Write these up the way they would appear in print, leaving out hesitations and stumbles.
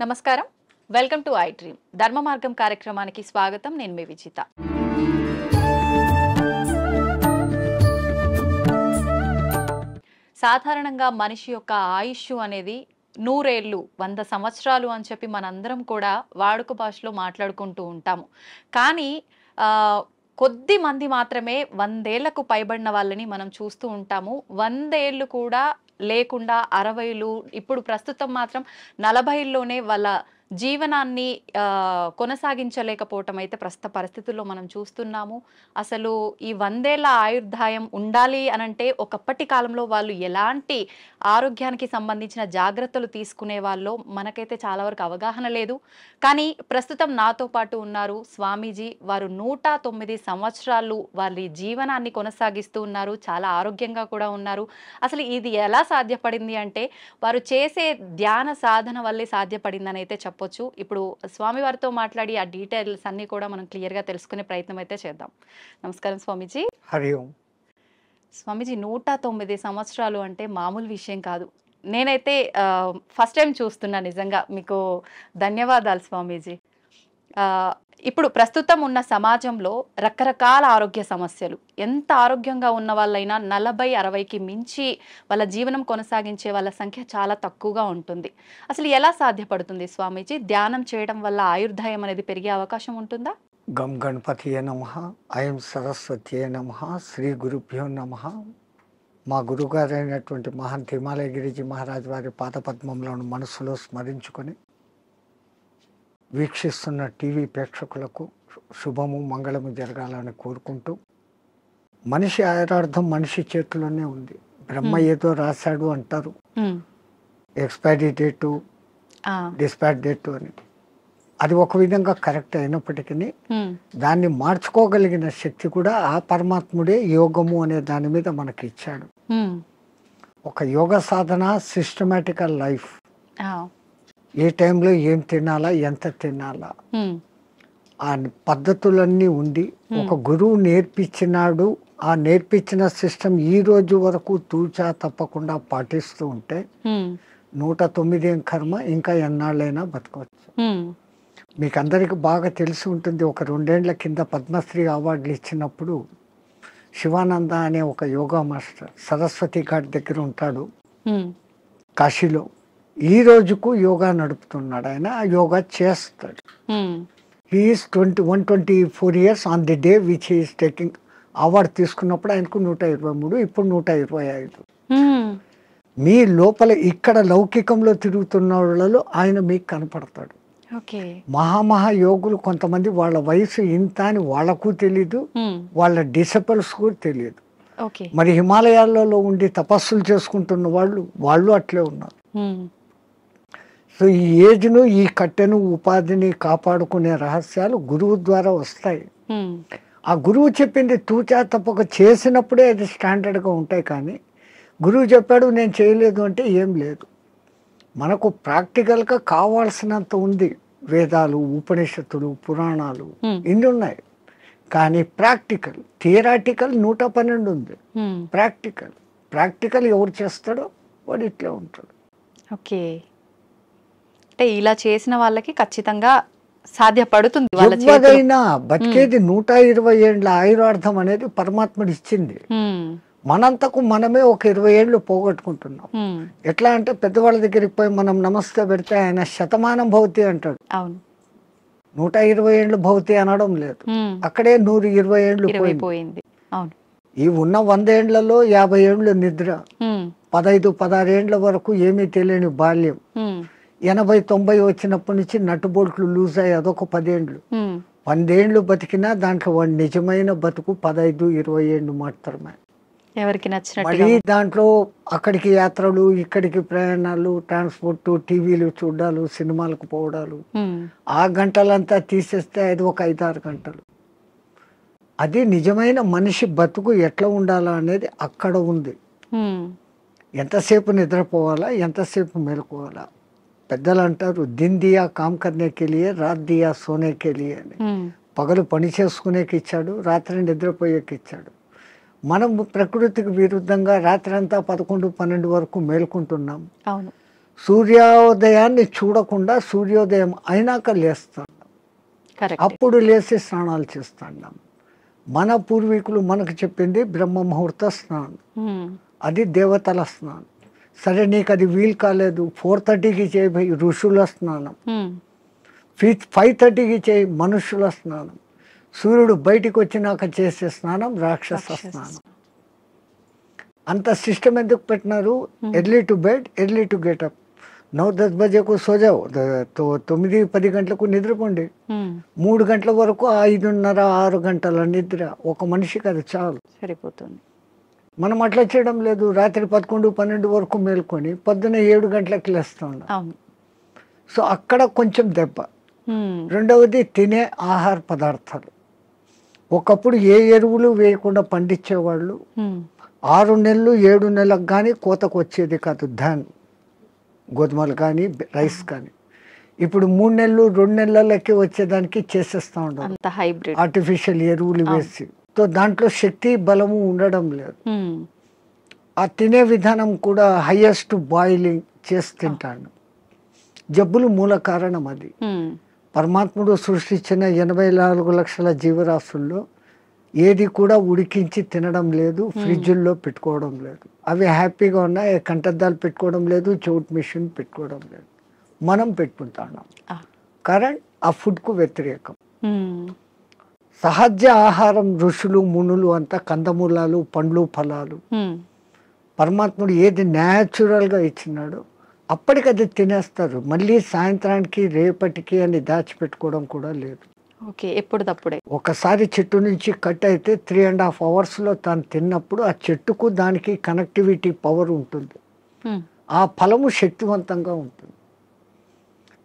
నమస్కారం. Welcome to I dream. ధర్మ మార్గం కార్యక్రమానికి స్వాగతం. నేను మీ విజిత. సాధారణంగా మనిషి యొక్క ఆయుష్ అనేది 100 ఏళ్ళు 100 సంవత్సరాలు అని చెప్పి మనందరం కూడా వాడుక భాషలో మాట్లాడుకుంటూ ఉంటాము. కానీ కొద్ది మంది మాత్రమే 100 ఏళ్లకు పైబడిన వాళ్ళని మనం చూస్తూ ఉంటాము. 100 ఏళ్ళు కూడా లేకుండా 60లు, ఇప్పుడు ప్రస్తుతం మాత్రం 40లోనే వాళ్ళ జీవనాన్ని కొనసాగించలేకపోవటం అయితే ప్రస్తుత పరిస్థితుల్లో మనం చూస్తున్నాము. అసలు ఈ 100 ఏళ్ల ఆయుర్దాయం ఉండాలి అనంటే ఒకప్పటి కాలంలో వాళ్ళు ఎలాంటి ఆరోగ్యానికి సంబంధించిన జాగ్రత్తలు తీసుకునే వాళ్ళో మనకైతే చాలా వరకు అవగాహన లేదు. కానీ ప్రస్తుతం నాతో పాటు ఉన్నారు స్వామీజీ. వారు 109 సంవత్సరాలు వారి జీవనాన్ని కొనసాగిస్తూ ఉన్నారు. చాలా ఆరోగ్యంగా కూడా ఉన్నారు. అసలు ఇది ఎలా సాధ్యపడింది అంటే వారు చేసే ధ్యాన సాధన వల్లే సాధ్యపడిందని అయితే చెప్పొచ్చు. ఇప్పుడు స్వామి వారితో మాట్లాడి ఆ డీటెయిల్స్ అన్ని కూడా మనం క్లియర్గా తెలుసుకునే ప్రయత్నం అయితే చేద్దాం. నమస్కారం స్వామీజీ. హరి ఓం. స్వామీజీ 109 సంవత్సరాలు అంటే మామూలు విషయం కాదు. నేనైతే ఫస్ట్ టైం చూస్తున్నా. నిజంగా మీకు ధన్యవాదాలు స్వామీజీ. ఇప్పుడు ప్రస్తుతం ఉన్న సమాజంలో రకరకాల ఆరోగ్య సమస్యలు, ఎంత ఆరోగ్యంగా ఉన్న వాళ్ళైనా 40-60కి మించి వాళ్ళ జీవనం కొనసాగించే వాళ్ళ సంఖ్య చాలా తక్కువగా ఉంటుంది. అసలు ఎలా సాధ్యపడుతుంది స్వామీజీ? ధ్యానం చేయడం వల్ల ఆయుర్దాయం అనేది పెరిగే అవకాశం ఉంటుందా? గం గణపతియే నమః, ఐం సరస్వతియే నమః, శ్రీ గురుభ్యో నమః. మా గురుగారైనటువంటి మహంత్ హిమాలయ గిరిజీ మహారాజ్ వారి పాదపద్మంలోని మనసులో స్మరించుకొని వీక్షిస్తున్న టీవీ ప్రేక్షకులకు శుభము మంగళము జరగాలని కోరుకుంటూ, మనిషి ఆయురార్థం మనిషి చేతిలోనే ఉంది. బ్రహ్మ ఏదో రాశాడు అంటారు, ఎక్స్పైరీ డేటు, డిస్పాచ్ డేటు అని. అది ఒక విధంగా కరెక్ట్ అయినప్పటికీ దాన్ని మార్చుకోగలిగిన శక్తి కూడా ఆ పరమాత్ముడే యోగము అనే దాని మీద మనకి ఇచ్చాడు. ఒక యోగ సాధన, సిస్టమేటికల్ లైఫ్, ఏ టైంలో ఏం తినాలా, ఎంత తినాలా, ఆ పద్ధతులన్నీ ఉండి ఒక గురువు నేర్పించినాడు. ఆ నేర్పించిన సిస్టమ్ ఈ రోజు వరకు తూచా తప్పకుండా పాటిస్తూ ఉంటే 109 కర్మ ఇంకా ఎన్నాళ్ళైనా బతకవచ్చు. మీకు అందరికి బాగా తెలిసి ఉంటుంది, ఒక 2 ఏళ్ల కింద పద్మశ్రీ అవార్డులు ఇచ్చినప్పుడు శివానంద అనే ఒక యోగా మాస్టర్ సరస్వతి ఘాట్ దగ్గర ఉంటాడు కాశీలో. ఈ రోజుకు యోగా నడుపుతున్నాడు ఆయన. ఆ యోగా చేస్తాడు. He is 124 years on the day which he is taking. Award తీసుకున్నప్పుడు ఆయనకు 123, ఇప్పుడు 125. మీ లోపల ఇక్కడ లౌకికంలో తిరుగుతున్న వాళ్ళలో ఆయన మీకు కనపడతాడు. మహామహా యోగులు కొంతమంది వాళ్ళ వయసు ఇంత అని వాళ్ళకు తెలీదు, వాళ్ళ డిసిపుల్స్ కూడా తెలియదు. మరి హిమాలయాలలో ఉండి తపస్సులు చేసుకుంటున్న వాళ్ళు అట్లే ఉన్నారు. సో ఈ ఏజ్ను, ఈ కట్టెను, ఉపాధిని కాపాడుకునే రహస్యాలు గురువు ద్వారా వస్తాయి. ఆ గురువు చెప్పింది తూచా తప్పక చేసినప్పుడే అది స్టాండర్డ్గా ఉంటాయి. కానీ గురువు చెప్పాడు నేను చేయలేదు అంటే ఏం లేదు. మనకు ప్రాక్టికల్గా కావాల్సినంత ఉంది. వేదాలు, ఉపనిషత్తులు, పురాణాలు ఇన్ని ఉన్నాయి. కానీ ప్రాక్టికల్, థియరాటికల్ 112 ఉంది. ప్రాక్టికల్ ఎవరు చేస్తాడో వాడు ఇట్లా ఉంటాడు. ఓకే, అంటే ఇలా చేసిన వాళ్ళకి ఖచ్చితంగా సాధ్యపడుతుంది. ఎవరైనా బతికేది 120 ఏళ్ళ ఆయురార్థం అనేది పరమాత్ముడు ఇచ్చింది. మనంతకు మనమే ఒక 20 ఏళ్ళు పోగొట్టుకుంటున్నాం. ఎట్లా అంటే పెద్దవాళ్ళ దగ్గరికి పోయి మనం నమస్తే పెడితే ఆయన శతమానం భవతి అంటాడు. 120 ఏళ్ళు భవతి అనడం లేదు. అక్కడే 120 ఏళ్ళు పోయింది. ఈ ఉన్న 100 ఏళ్లలో 50 ఏళ్ళు నిద్ర, 15-16 ఏళ్ల వరకు ఏమీ తెలియని బాల్యం, 80-90 వచ్చినప్పటి నుంచి నట్టుబోట్లు లూజ్ అయ్యి అదొక 10 ఏళ్ళు. 100 ఏళ్ళు బతికినా దాంట్లో వాడు నిజమైన బతుకు 15-20 ఏళ్ళు మాత్రమే. ఎవరికి నచ్చినట్టు మళ్ళీ దాంట్లో అక్కడికి యాత్రలు, ఇక్కడికి ప్రయాణాలు, ట్రాన్స్పోర్ట్, టీవీలు చూడాలు, సినిమాలకు పోవడాలు, ఆ గంటలంతా తీసేస్తే అది ఒక 5-6 గంటలు. అది నిజమైన మనిషి బతుకు ఎట్లా ఉండాలా అనేది అక్కడ ఉంది. ఎంతసేపు నిద్రపోవాలా, ఎంతసేపు మేలుకోవాలా. పెద్దలు అంటారు దిన్ దియా కామ్ కర్నేకి లియే, రాత్ దియా సోనేకి లియే అని. పగలు పని చేసుకునేకి ఇచ్చాడు, రాత్రి నిద్రపోయేకి ఇచ్చాడు. మనం ప్రకృతికి విరుద్ధంగా రాత్రి అంతా 11-12 వరకు మేలుకుంటున్నాం. సూర్యోదయాన్ని చూడకుండా సూర్యోదయం అయినాక లేస్తాం. కరెక్ట్. అప్పుడు లేచి స్నానాలు చేస్తాం. మన పూర్వీకులు మనకు చెప్పింది బ్రహ్మ ముహూర్త స్నానం, అది దేవతల స్నానం. సరే నీకు అది వీలు కాలేదు, 4:30కి చేయి ఋషుల స్నానం, 5:30కి చేయి మనుషుల స్నానం, సూర్యుడు బయటికి వచ్చినాక చేసే స్నానం రాక్షస స్నానం. అంత సిస్టమ్ ఎందుకు పెట్టినారు? Early to bed, early to get up. 9-10 బజేకు సోజావు, 9-10 గంటలకు నిద్రపోండి. 3 గంటల వరకు 5:30-6 గంటల నిద్ర ఒక మనిషికి అది చాలు, సరిపోతుంది. మనం అట్లా చేయడం లేదు. రాత్రి 11-12 వరకు మేల్కొని పొద్దున్న 7 గంటలకు లేస్తూ ఉన్నాం. సో అక్కడ కొంచెం దెబ్బ. రెండవది తినే ఆహార పదార్థాలు. ఒకప్పుడు ఏ ఎరువులు వేయకుండా పండించేవాళ్ళు. 6 నెలలు 7 నెలలకు కానీ కోతకు వచ్చేది కాదు ధాన్యం, గోధుమలు కానీ రైస్ కానీ. ఇప్పుడు 3 నెలలు 2 నెలలకి వచ్చేదానికి చేసేస్తూ ఉంటారు ఆర్టిఫిషియల్ ఎరువులు వేసి. సో దాంట్లో శక్తి బలము ఉండడం లేదు. ఆ తినే విధానం కూడా హైయెస్ట్ బాయిలింగ్ చేసి తింటాను. జబ్బులు మూల కారణం అది. పరమాత్ముడు సృష్టించిన 84 లక్షల జీవరాశుల్లో ఏది కూడా ఉడికించి తినడం లేదు, ఫ్రిడ్జుల్లో పెట్టుకోవడం లేదు. అవి హ్యాపీగా ఉన్నాయి, కంటద్దాలు పెట్టుకోవడం లేదు, చౌట్ మిషన్ పెట్టుకోవడం లేదు. మనం పెట్టుకుంటున్నాం. కరెంట్ ఆ ఫుడ్కు వ్యతిరేకం. సహజ ఆహారం ఋషులు మునులు అంతా కందమూలాలు, పండ్లు, ఫలాలు. పరమాత్ముడు ఏది న్యాచురల్గా ఇచ్చినాడో అప్పటికది తినేస్తారు. మళ్ళీ సాయంత్రానికి రేపటికి అని దాచిపెట్టుకోవడం కూడా లేదు. ఓకే, ఎప్పుడు తప్పుడే. ఒకసారి చెట్టు నుంచి కట్ అయితే 3.5 అవర్స్లో తాను తిన్నప్పుడు ఆ చెట్టుకు దానికి కనెక్టివిటీ పవర్ ఉంటుంది. ఆ ఫలము శక్తివంతంగా ఉంటుంది.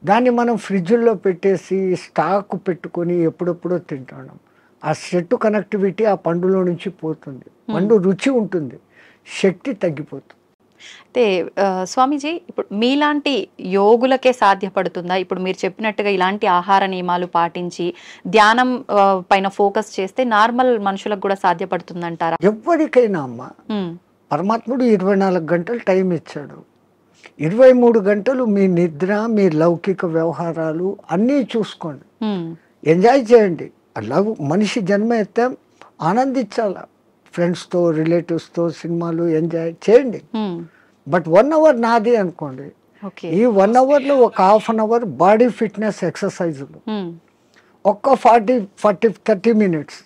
దాన్ని మనం ఫ్రిడ్జ్లో పెట్టేసి స్టాక్ పెట్టుకొని ఎప్పుడెప్పుడో తింటాం. ఆ చెట్టు కనెక్టివిటీ ఆ పండులో నుంచి పోతుంది. పండు రుచి ఉంటుంది, శక్తి తగ్గిపోతుంది. అయితే స్వామీజీ, ఇప్పుడు మీలాంటి యోగులకే సాధ్యపడుతుందా? ఇప్పుడు మీరు చెప్పినట్టుగా ఇలాంటి ఆహార నియమాలు పాటించి ధ్యానం పైన ఫోకస్ చేస్తే నార్మల్ మనుషులకు కూడా సాధ్యపడుతుందంటారా? ఎవరికైనా అమ్మ, పరమాత్ముడు 24 గంటలు టైం ఇచ్చాడు. 23 గంటలు మీ నిద్ర, మీ లౌకిక వ్యవహారాలు అన్నీ చూసుకోండి, ఎంజాయ్ చేయండి. మనిషి జన్మ ఎత్తే ఆనందించాల. ఫ్రెండ్స్తో, రిలేటివ్స్తో సినిమాలు ఎంజాయ్ చేయండి. బట్ 1 అవర్ నాది అనుకోండి. ఈ 1 అవర్లో ఒక ½ అవర్ బాడీ ఫిట్నెస్ ఎక్సర్సైజులు, ఒక్క 40-30 మినిట్స్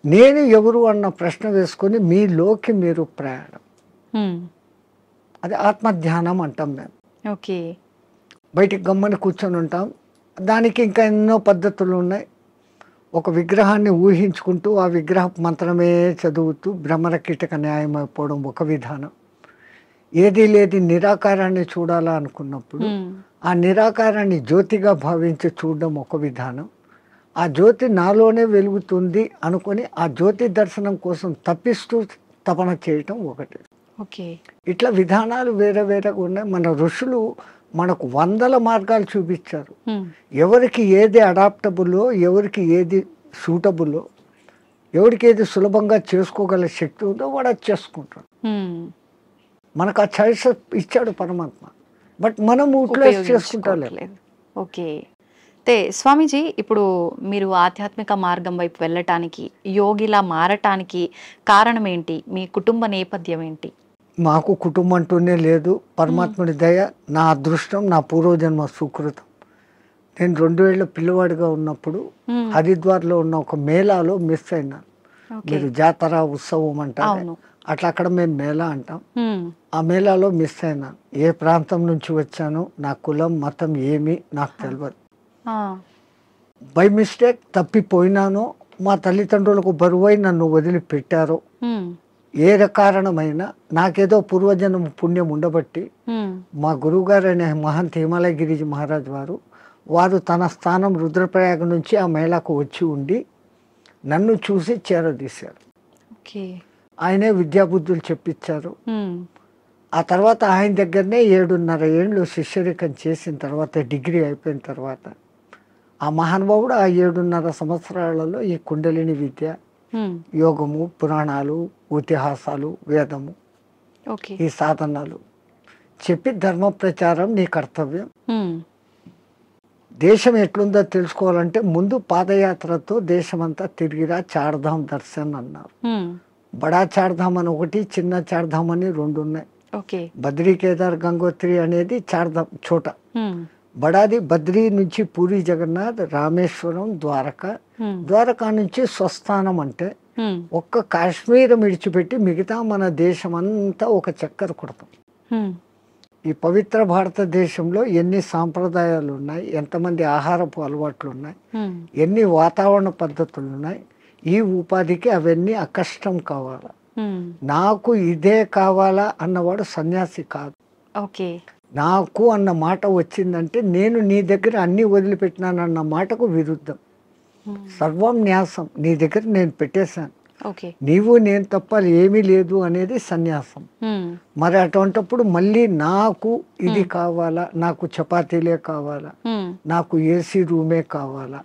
నేను ఎవరు అన్న ప్రశ్న వేసుకొని మీలోకి మీరు ప్రయాణం. అది ఆత్మధ్యానం అంటాం మేము. ఓకే, బయటికి గమ్మని కూర్చొని ఉంటాం. దానికి ఇంకా ఎన్నో పద్ధతులు ఉన్నాయి. ఒక విగ్రహాన్ని ఊహించుకుంటూ ఆ విగ్రహ మంత్రమే చదువుతూ భ్రమర కీటక న్యాయం అయిపోవడం ఒక విధానం. ఏది లేది నిరాకారాన్ని చూడాలా అనుకున్నప్పుడు ఆ నిరాకారాన్ని జ్యోతిగా భావించి చూడడం ఒక విధానం. ఆ జ్యోతి నాలోనే వెలుగుతుంది అనుకొని ఆ జ్యోతి దర్శనం కోసం తప్పిస్తూ తపన చేయటం ఒకటి. ఓకే, ఇట్లా విధానాలు వేరే వేరేగా ఉన్నాయి. మన ఋషులు మనకు 100 మార్గాలు చూపించారు. ఎవరికి ఏది అడాప్టబుల్లో, ఎవరికి ఏది సూటబుల్లో, ఎవరికి ఏది సులభంగా చేసుకోగల శక్తి ఉందో వాడు అది చేసుకుంటాడు. మనకు ఆ చాయిస్ ఇచ్చాడు పరమాత్మ. బట్ మనం యూటిలైజ్ చేసుకుంటలేదు. ఓకే, అయితే స్వామీజీ, ఇప్పుడు మీరు ఆధ్యాత్మిక మార్గం వైపు వెళ్ళటానికి, యోగిలా మారటానికి కారణం ఏంటి? మీ కుటుంబ నేపథ్యం ఏంటి? మాకు కుటుంబం అంటూనే లేదు. పరమాత్ముడి దయ, నా అదృష్టం, నా పూర్వజన్మ సుకృతం. నేను 2 ఏళ్ల పిల్లవాడిగా ఉన్నప్పుడు హరిద్వార్లో ఉన్న ఒక మేళాలో మిస్ అయినాను. మీరు జాతర ఉత్సవం అంటారు, అట్లా అక్కడ మేము మేళా అంటాం. ఆ మేళాలో మిస్ అయినాను. ఏ ప్రాంతం నుంచి వచ్చానో, నా కులం మతం ఏమి నాకు తెలియదు. బై మిస్టేక్ తప్పిపోయినానో, మా తల్లిదండ్రులకు బరువై నన్ను వదిలిపెట్టారో, ఏ కారణమైనా నాకేదో పూర్వజన్మ పుణ్యం ఉండబట్టి మా గురువుగారు అనే మహంత్ హిమాలయగిరి మహారాజ్ వారు తన స్థానం రుద్రప్రయాగ నుంచి ఆ మేళాకు వచ్చి ఉండి నన్ను చూసి చేరదీశారు. ఆయనే విద్యాబుద్ధులు చెప్పించారు. ఆ తర్వాత ఆయన దగ్గరనే 7.5 ఏళ్ళు శిష్యరికం చేసిన తర్వాత, డిగ్రీ అయిపోయిన తర్వాత ఆ మహానుభావుడు ఆ 7.5 సంవత్సరాలలో ఈ కుండలిని విద్య, యోగము, పురాణాలు, ఇతిహాసాలు, వేదము, ఈ సాధనలు చెప్పి ధర్మ ప్రచారం నీ కర్తవ్యం. ఉమ్, దేశం ఎట్లుందో తెలుసుకోవాలంటే ముందు పాదయాత్రతో దేశమంతా తిరిగిరా, చార్ధామ్ దర్శన్ అన్నారు. ఉమ్, బడా చార్ధామ్ అని ఒకటి, చిన్న చార్ధామ్ అని రెండు ఉన్నాయి. ఓకే. బద్రీ, కేదార్, గంగోత్రి అనేది చార్ధామ్ చోట. ఉమ్, బడాది బద్రీ నుంచి పూరి జగన్నాథ్, రామేశ్వరం, ద్వారకా. ఉమ్, ద్వారకా నుంచి స్వస్థానం అంటే ఉమ్, ఒక్క కాశ్మీర్ విడిచిపెట్టి మిగతా మన దేశం అంతా ఒక చక్కర కొడతాం. ఉమ్, ఈ పవిత్ర భారతదేశంలో ఎన్ని సాంప్రదాయాలు ఉన్నాయి, ఎంతమంది ఆహారపు అలవాట్లు ఉన్నాయి, ఉమ్, ఎన్ని వాతావరణ పద్ధతులు ఉన్నాయి. ఈ ఉపాధికి అవన్నీ అకష్టం కావాలా. ఉమ్, నాకు ఇదే కావాలా అన్నవాడు సన్యాసి కాదు. ఓకే. నాకు అన్న మాట వచ్చిందంటే నేను నీ దగ్గర అన్నీ వదిలిపెట్టినానన్న మాటకు విరుద్ధం. ఉమ్, సర్వం న్యాసం, నీ దగ్గర నేను పెట్టేశాను, ఓకే. నీవు నేను తప్ప ఏమీ లేదు అనేది సన్యాసం. ఉమ్, మరి అటువంటిప్పుడు మళ్ళీ నాకు ఇది కావాలా, నాకు చపాతీలే కావాలా, ఉమ్, నాకు ఏసీ రూమే కావాలా,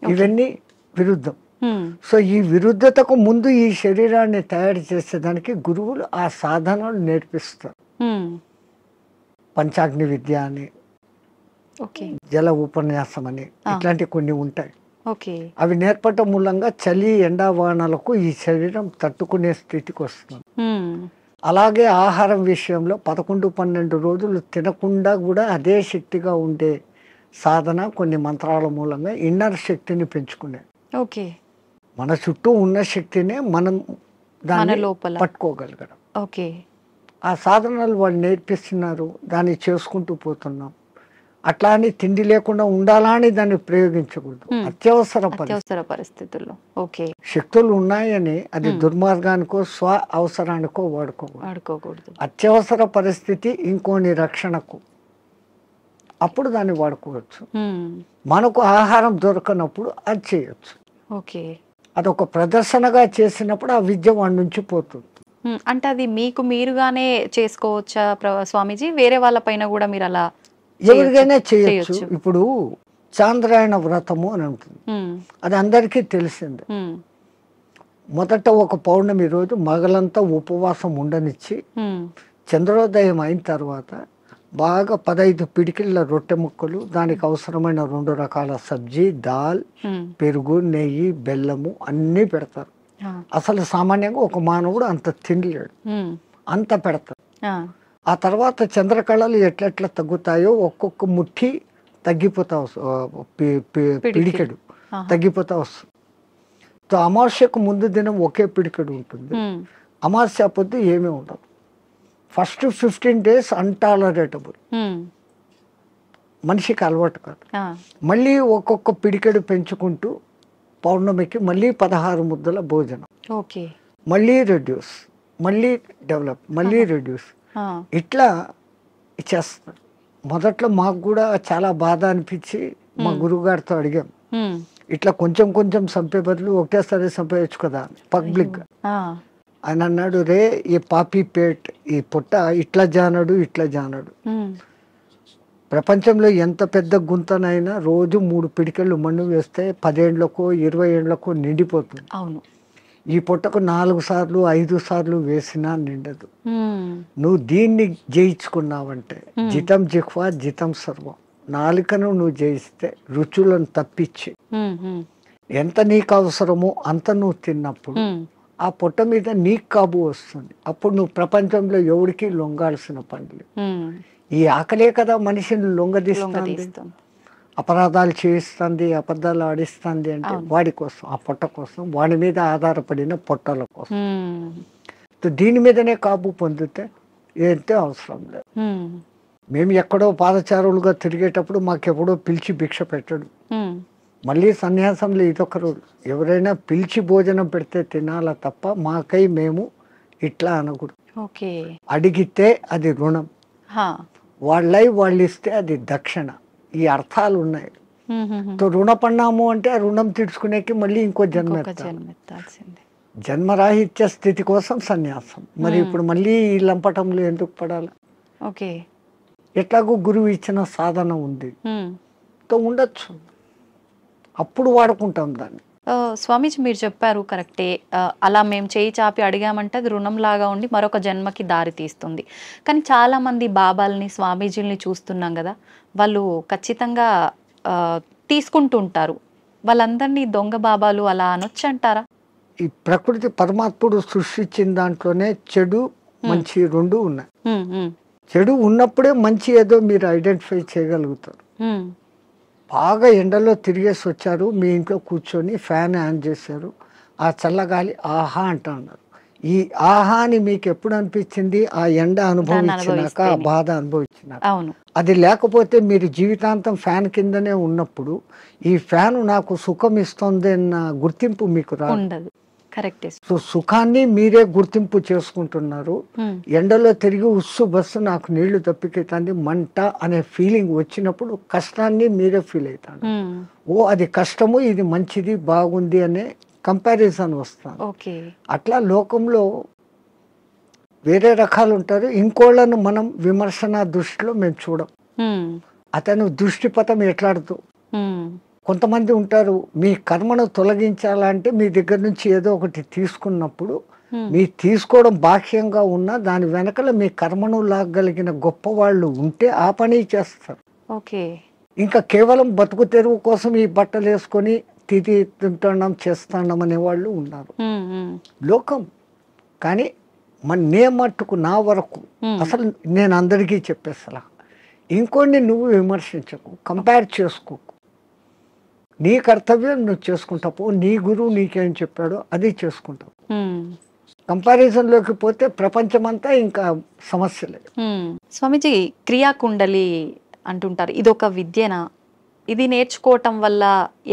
ఇవన్నీ విరుద్ధం. ఉమ్, సో ఈ విరుద్ధతకు ముందు ఈ శరీరాన్ని తయారు చేసేదానికి గురువులు ఆ సాధనలు నేర్పిస్తారు. ఉమ్, పంచాగ్ని విద్య అని, ఓకే. జల ఉపన్యాసం అని, ఇట్లాంటి కొన్ని ఉంటాయి. ఓకే. అవి నేర్పటం మూలంగా చలి, ఎండా, వానలకు ఈ శరీరం తట్టుకునే స్థితికి వస్తుంది. ఉమ్, అలాగే ఆహారం విషయంలో 11-12 రోజులు తినకుండా కూడా అదే శక్తిగా ఉండే సాధన కొన్ని మంత్రాల మూలంగా ఇన్నర్ శక్తిని పెంచుకునే. ఓకే. మన చుట్టూ ఉన్న శక్తినే మనం మన దాన్ని లోపల. పట్టుకోగలగడం. ఓకే. ఆ సాధనలు వాళ్ళు నేర్పిస్తున్నారు, దాన్ని చేసుకుంటూ పోతున్నాం. అట్లా అని తిండి లేకుండా ఉండాలా అని దాన్ని ప్రయోగించకూడదు. అత్యవసర పరిస్థితుల్లో. ఓకే. శక్తులు ఉన్నాయని అది దుర్మార్గానికో స్వ అవసరానికో వాడుకోకూడదు. అత్యవసర పరిస్థితి ఇంకోని రక్షణకు, అప్పుడు దాన్ని వాడుకోవచ్చు. ఉమ్, మనకు ఆహారం దొరకనప్పుడు అది చేయొచ్చు. ఓకే. అదొక ప్రదర్శనగా చేసినప్పుడు ఆ విద్య వాడి నుంచి పోతుంది. అంటే అది మీకు మీరుగానే చేసుకోవచ్చా స్వామీజీ? వేరే వాళ్ళ పైన కూడా మీరు అలా ఎవరికైనా చేయొచ్చు. ఇప్పుడు చాంద్రాయణ వ్రతము అని ఉంటుంది, అది అందరికీ తెలిసిందే. మొదట ఒక పౌర్ణమి రోజు మగలంతా ఉపవాసం ఉండనిచ్చి చంద్రోదయం అయిన తర్వాత బాగా 15 పిడికిళ్ళ రొట్టె ముక్కలు, దానికి అవసరమైన 2 రకాల సబ్జీ, దాల్, పెరుగు, నెయ్యి, బెల్లము అన్నీ పెడతారు. అసలు సామాన్యంగా ఒక మానవుడు అంత తినలేడు, అంత పెడతారు. ఆ తర్వాత చంద్రకళలు ఎట్లెట్లా తగ్గుతాయో ఒక్కొక్క ముఠి తగ్గిపోతా పిడికెడు తగ్గిపోతా వస్తుంది. అమావాస్యకు ముందు దినం ఒకే పిడికెడు ఉంటుంది, అమావాస్య పొద్దు ఏమీ ఉండదు. ఫస్ట్ 15 days అన్టాలరేటబుల్, మనిషికి అలవాటు కాదు. మళ్ళీ ఒక్కొక్క పిడికెడు పెంచుకుంటూ పౌర్ణమికి మళ్ళీ 16 ముద్దల భోజనం, మళ్ళీ రెడ్యూస్, మళ్ళీ డెవలప్, మళ్ళీ రెడ్యూస్, ఇట్లా చేస్తారు. మొదట్లో మాకు కూడా చాలా బాధ అనిపించి మా గురువు గారితో అడిగాం, ఇట్లా కొంచెం కొంచెం చంపే బదులు ఒకటేసారి చంపేయచ్చు కదా పబ్లిక్. ఆయన అన్నాడు, రే ఈ పాపీ పేట్, ఈ పొట్ట ఇట్లా జానడు ఇట్లా జానడు. ప్రపంచంలో ఎంత పెద్ద గుంతనైనా రోజు 3 పిడికెళ్ళు మన్ను వేస్తే 10 ఏళ్లకో 20 ఏళ్లకో నిండిపోతుంది. అవును. ఈ పొట్టకు 4 సార్లు 5 సార్లు వేసినా నిండదు. నువ్వు దీన్ని జయించుకున్నావంటే జితం జిహ్వా జితం సర్వం, నాలుకను నువ్వు జయిస్తే రుచులను తప్పించి ఎంత నీకు అవసరమో అంత నువ్వు తిన్నప్పుడు ఆ పొట్ట మీద నీకు కాబు వస్తుంది. అప్పుడు నువ్వు ప్రపంచంలో ఎవరికి లొంగాల్సిన పనులు. ఈ ఆకలే కదా మనిషిని లొంగదీస్తుంది, అపరాధాలు చేయిస్తుంది, అబద్ధాలు ఆడిస్తుంది. అంటే వాడి కోసం, ఆ పొట్ట కోసం, వాడి మీద ఆధారపడిన పొట్టల కోసం. దీని మీదనే కాబు పొందితే ఏంటే అవసరం లేదు. మేము ఎక్కడో పాదచారులుగా తిరిగేటప్పుడు మాకెప్పుడో పిలిచి భిక్ష పెట్టడు. మళ్ళీ సన్యాసంలో ఇదొక రూల్, ఎవరైనా పిలిచి భోజనం పెడితే తినాలా తప్ప మాకై మేము ఇట్లా అనకూడదు. అడిగితే అది రుణం, వాళ్ళై వాళ్ళు ఇస్తే అది దక్షిణ. ఈ అర్థాలు ఉన్నాయి. రుణపడినాము అంటే ఆ రుణం తీర్చుకునేకి మళ్ళీ ఇంకో జన్మ ఎత్తాల్సిందే. జన్మరాహిత్య స్థితి కోసం సన్యాసం. మరి ఇప్పుడు మళ్ళీ ఈ లంపటంలో ఎందుకు పడాలి? ఎట్లాగో గురువు ఇచ్చిన సాధన ఉంది, ఉండొచ్చు, అప్పుడు వాడుకుంటాం దాన్ని. స్వామీజీ మీరు చెప్పారు కరెక్టే. అలా మేము చేయి చాపి అడిగామంటే అది రుణంలాగా ఉండి మరొక జన్మకి దారి తీస్తుంది. కానీ చాలామంది బాబాల్ని, స్వామీజీల్ని చూస్తున్నాం కదా, వాళ్ళు ఖచ్చితంగా తీసుకుంటూ ఉంటారు. వాళ్ళందరినీ దొంగ బాబాలు అలా అనొచ్చు అంటారా? ఈ ప్రకృతి పరమాత్ముడు సృష్టించిన దాంట్లోనే చెడు మంచి రెండు ఉన్నాయి. చెడు ఉన్నప్పుడే మంచి ఏదో మీరు ఐడెంటిఫై చేయగలుగుతారు. బాగా ఎండలో తిరిగేసి వచ్చారు, మీ ఇంట్లో కూర్చొని ఫ్యాన్ ఆన్ చేశారు, ఆ చల్లగాలి ఆహా అంటున్నారు. ఈ ఆహా అని మీకు ఎప్పుడు అనిపించింది? ఆ ఎండ అనుభవించినాక, ఆ బాధ అనుభవించినాక. అది లేకపోతే మీరు జీవితాంతం ఫ్యాన్ కిందనే ఉన్నప్పుడు ఈ ఫ్యాన్ నాకు సుఖం ఇస్తుంది అన్న గుర్తింపు మీకు రాదు. సో సుఖాన్ని మీరే గుర్తింపు చేసుకుంటున్నారు. ఎండలో తిరిగి ఉస్సు బస్సు నాకు నీళ్లు తప్పికెత్తంది మంట అనే ఫీలింగ్ వచ్చినప్పుడు కష్టాన్ని మీరే ఫీల్ అవుతాడు. ఓ అది కష్టము, ఇది మంచిది, బాగుంది అనే కంపారిజన్ వస్తాను. అట్లా లోకంలో వేరే రకాలు ఉంటారు. ఇంకోళ్ళను మనం విమర్శన దృష్టిలో మేము చూడం. అతను దృష్టిపథం ఎట్లాడుతూ కొంతమంది ఉంటారు, మీ కర్మను తొలగించాలంటే మీ దగ్గర నుంచి ఏదో ఒకటి తీసుకున్నప్పుడు మీ తీసుకోవడం బాహ్యంగా ఉన్నా దాని వెనకల మీ కర్మను లాగలిగిన గొప్ప వాళ్ళు ఉంటే ఆ పని చేస్తారు. ఇంకా కేవలం బతుకు తెరువు కోసం ఈ బట్టలు వేసుకొని తింటున్నాం చేస్తున్నాం అనే వాళ్ళు ఉన్నారు లోకం. కానీ నే మట్టుకు నా వరకు అసలు నేను అందరికీ చెప్పేస్తా, ఇంకోని నువ్వు విమర్శించకు, కంపేర్ చేసుకోకు. నీ కర్తవ్యం నువ్వు చేసుకుంటావు, నీ గురువు నీకేం చెప్పాడో అది చేసుకుంటావు. కంపారిజన్లోకి పోతే ప్రపంచమంతా ఇంకా సమస్యలే. స్వామీజీ, క్రియాకుండలి అంటుంటారు, ఇది ఒక విద్యనా? ఇది నేర్చుకోవటం వల్ల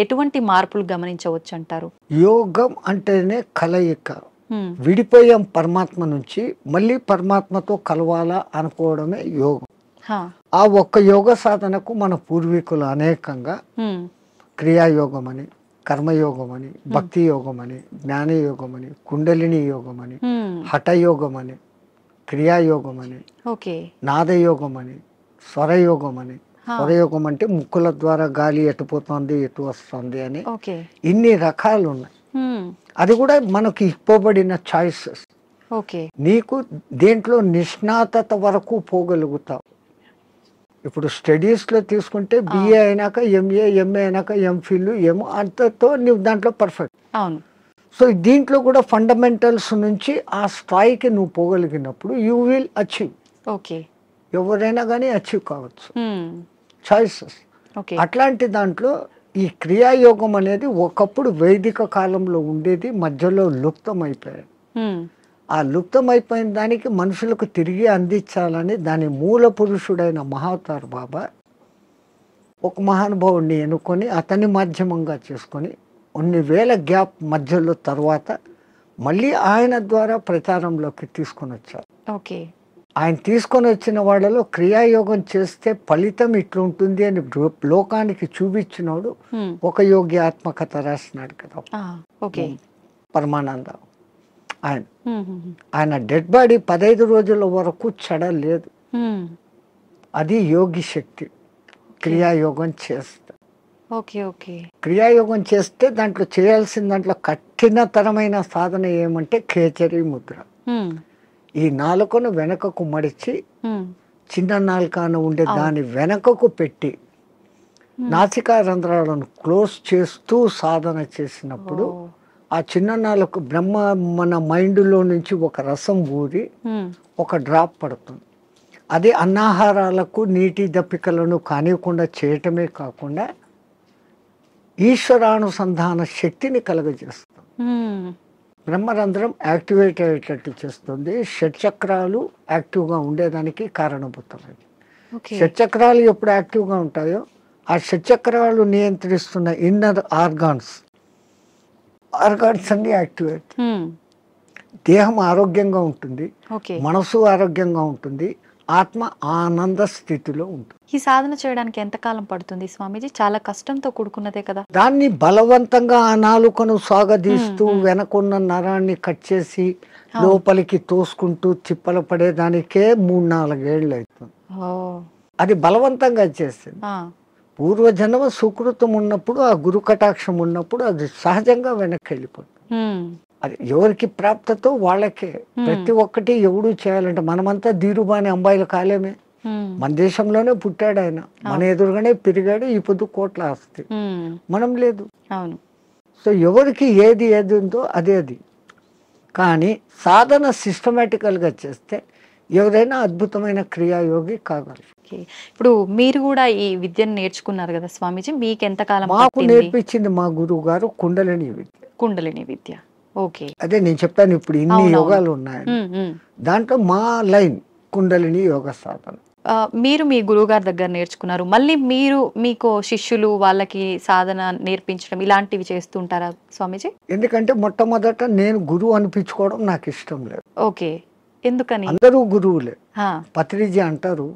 ఎటువంటి మార్పులు గమనించవచ్చు అంటారు? యోగం అంటేనే కలయిక. విడిపోయాం పరమాత్మ నుంచి, మళ్ళీ పరమాత్మతో కలవాలా అనుకోవడమే యోగం. ఆ ఒక్క యోగ సాధనకు మన పూర్వీకులు అనేకంగా క్రియాయోగం అని, కర్మయోగం అని, భక్తి యోగం అని, జ్ఞానయోగం అని, కుండలిని యోగం అని, హఠయోగం అని, క్రియాయోగం అని, నాదయోగం అని, స్వరయోగం అని. స్వరయోగం అంటే ముక్కుల ద్వారా గాలి ఎటుపోతుంది ఎటు వస్తుంది అని ఇన్ని రకాలు ఉన్నాయి. అది కూడా మనకు ఇవ్వబడిన చాయిసెస్. నీకు దేంట్లో నిష్ణాతత వరకు పోగలుగుతావు. ఇప్పుడు స్టడీస్లో తీసుకుంటే బిఏ అయినాక ఎంఏ, ఎంఏ అయినాక ఎంఫిల్, ఏమో అంతతో నువ్వు దాంట్లో పర్ఫెక్ట్. సో దీంట్లో కూడా ఫండమెంటల్స్ నుంచి ఆ స్థాయికి నువ్వు పోగలిగినప్పుడు యూ విల్ అచీవ్. ఎవరైనా కానీ అచీవ్ కావచ్చు. చాయిసెస్. అట్లాంటి దాంట్లో ఈ క్రియాయోగం అనేది ఒకప్పుడు వైదిక కాలంలో ఉండేది, మధ్యలో లుప్తం అయిపోయాయి. ఆ లుప్తమైపోయిన దానికి మనుషులకు తిరిగి అందించాలని దాని మూల పురుషుడైన మహావతార్ బాబా ఒక మహానుభావుడిని ఎన్నుకొని అతని మాధ్యమంగా చేసుకొని కొన్ని వేల గ్యాప్ మధ్యలో తర్వాత మళ్ళీ ఆయన ద్వారా ప్రచారంలోకి తీసుకొని వచ్చారు. ఆయన తీసుకొని వచ్చిన వాళ్ళలో క్రియాయోగం చేస్తే ఫలితం ఇట్లుంటుంది అని లోకానికి చూపించినోడు ఒక యోగి ఆత్మకథ రాసినాడు కదా పరమానంద. ఆయన డెడ్ బాడీ 15 రోజుల వరకు చెడలేదు. అది యోగి శక్తి. క్రియాయోగం చేస్తే క్రియాయోగం చేస్తే దాంట్లో చేయాల్సిన దాంట్లో కఠినతరమైన సాధన ఏమంటే ఖేచరీ ముద్ర. ఈ నాలుకను వెనకకు మడిచి చిన్న నాలుకను ఉండే దాని వెనకకు పెట్టి నాసికా రంధ్రాలను క్లోజ్ చేస్తూ సాధన చేసినప్పుడు ఆ చిన్న నాలుక బ్రహ్మ మన మైండ్లో నుంచి ఒక రసం ఊరి ఒక డ్రాప్ పడుతుంది. అది అన్నాహారాలకు నీటి దప్పికలను కానివ్వకుండా చేయటమే కాకుండా ఈశ్వరానుసంధాన శక్తిని కలగజేస్తుంది. బ్రహ్మరంధ్రం యాక్టివేట్ అయ్యేటట్టు చేస్తుంది. షట్చక్రాలు యాక్టివ్గా ఉండేదానికి కారణభూతమైంది. షట్చక్రాలు ఎప్పుడు యాక్టివ్గా ఉంటాయో ఆ షట్చక్రాలు నియంత్రిస్తున్న ఇన్నర్ ఆర్గాన్స్ అన్ని యాక్టివేట్. దేహం ఆరోగ్యంగా ఉంటుంది, మనసు ఆరోగ్యంగా ఉంటుంది, ఆత్మ ఆనంద స్థితిలో ఉంటుంది. ఈ సాధన చేయడానికి ఎంత కాలం పడుతుంది స్వామీజీ? చాలా కష్టంతో కూడుకున్నదే కదా. దాన్ని బలవంతంగా ఆ నాలుకను సాగదీస్తూ వెనకున్న నరాన్ని కట్ చేసి లోపలికి తోసుకుంటూ తిప్పలు పడేదానికే 3-4 ఏళ్ళు అవుతుంది. అది బలవంతంగా చేసింది. పూర్వజన్మ సుకృతం ఉన్నప్పుడు, ఆ గురు కటాక్షం ఉన్నప్పుడు అది సహజంగా వెనక్కి వెళ్ళిపోతుంది. అది ఎవరికి ప్రాప్తతో వాళ్ళకే. ప్రతి ఒక్కటి ఎవడు చేయాలంటే, మనమంతా ధీరుబాని అంబాయిలు కాలేమే. మన దేశంలోనే పుట్టాడు ఆయన, మన ఎదురుగానే పెరిగాడు, ఈ పొద్దు కోట్ల ఆస్తి. మనం లేదు. అవును. సో ఎవరికి ఏది ఉందో అదే అది. కానీ సాధన సిస్టమేటికల్గా చేస్తే ఎవరైనా అద్భుతమైన క్రియాయోగి కాగలరు. ఇప్పుడు మీరు కూడా ఈ విద్యను నేర్చుకున్నారు కదా స్వామీజీ, మీకు ఎంతకాలం మాకు నేర్పించింది మా గురువు గారు కుండలిని విద్య. కుండలిని విద్య. ఓకే. అదే నేను చెప్పాను ఇప్పుడు ఇన్ని యోగాలు ఉన్నాయని. దాంట్లో మా లైన్ కుండలిని యోగ సాధన. మీరు మీ గురువు గారి దగ్గర నేర్చుకున్నారు, మళ్ళీ మీరు మీకు శిష్యులు వాళ్ళకి సాధన నేర్పించడం ఇలాంటివి చేస్తుంటారా స్వామీజీ? ఎందుకంటే మొట్టమొదట నేను గురువు అనిపించుకోవడం నాకు ఇష్టం లేదు. ఓకే. ఎందుకని? అందరూ గురువులే. పత్రిజీ అంటారు,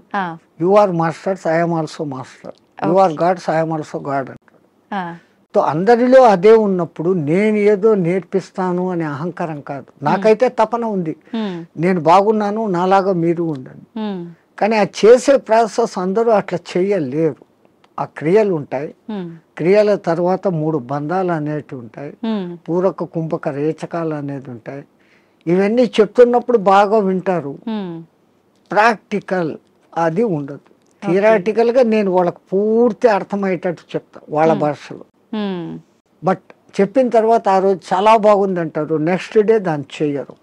you are masters, I'm also master, you are gods, I'm also god అంటారు. సో అందరిలో అదే ఉన్నప్పుడు నేను ఏదో నేర్పిస్తాను అనే అహంకారం కాదు. నాకైతే తపన ఉంది, నేను బాగున్నాను, నాలాగా మీరు ఉండండి. కానీ ఆ చేసే ప్రాసెస్ అందరూ అట్లా చేయలేరు. ఆ క్రియలు ఉంటాయి, క్రియల తర్వాత 3 బంధాలు అనేవి ఉంటాయి, పూరక కుంభక రేచకాలు అనేది ఉంటాయి. ఇవన్నీ చెప్తున్నప్పుడు బాగా వింటారు, ప్రాక్టికల్ అది ఉండదు. థియరాటికల్ గా నేను వాళ్ళకి పూర్తి అర్థమయ్యేటట్టు చెప్తా వాళ్ళ భాషలో. బట్ చెప్పిన తర్వాత ఆ రోజు చాలా బాగుంది అంటారు, నెక్స్ట్ డే దాన్ని చెయ్యరు.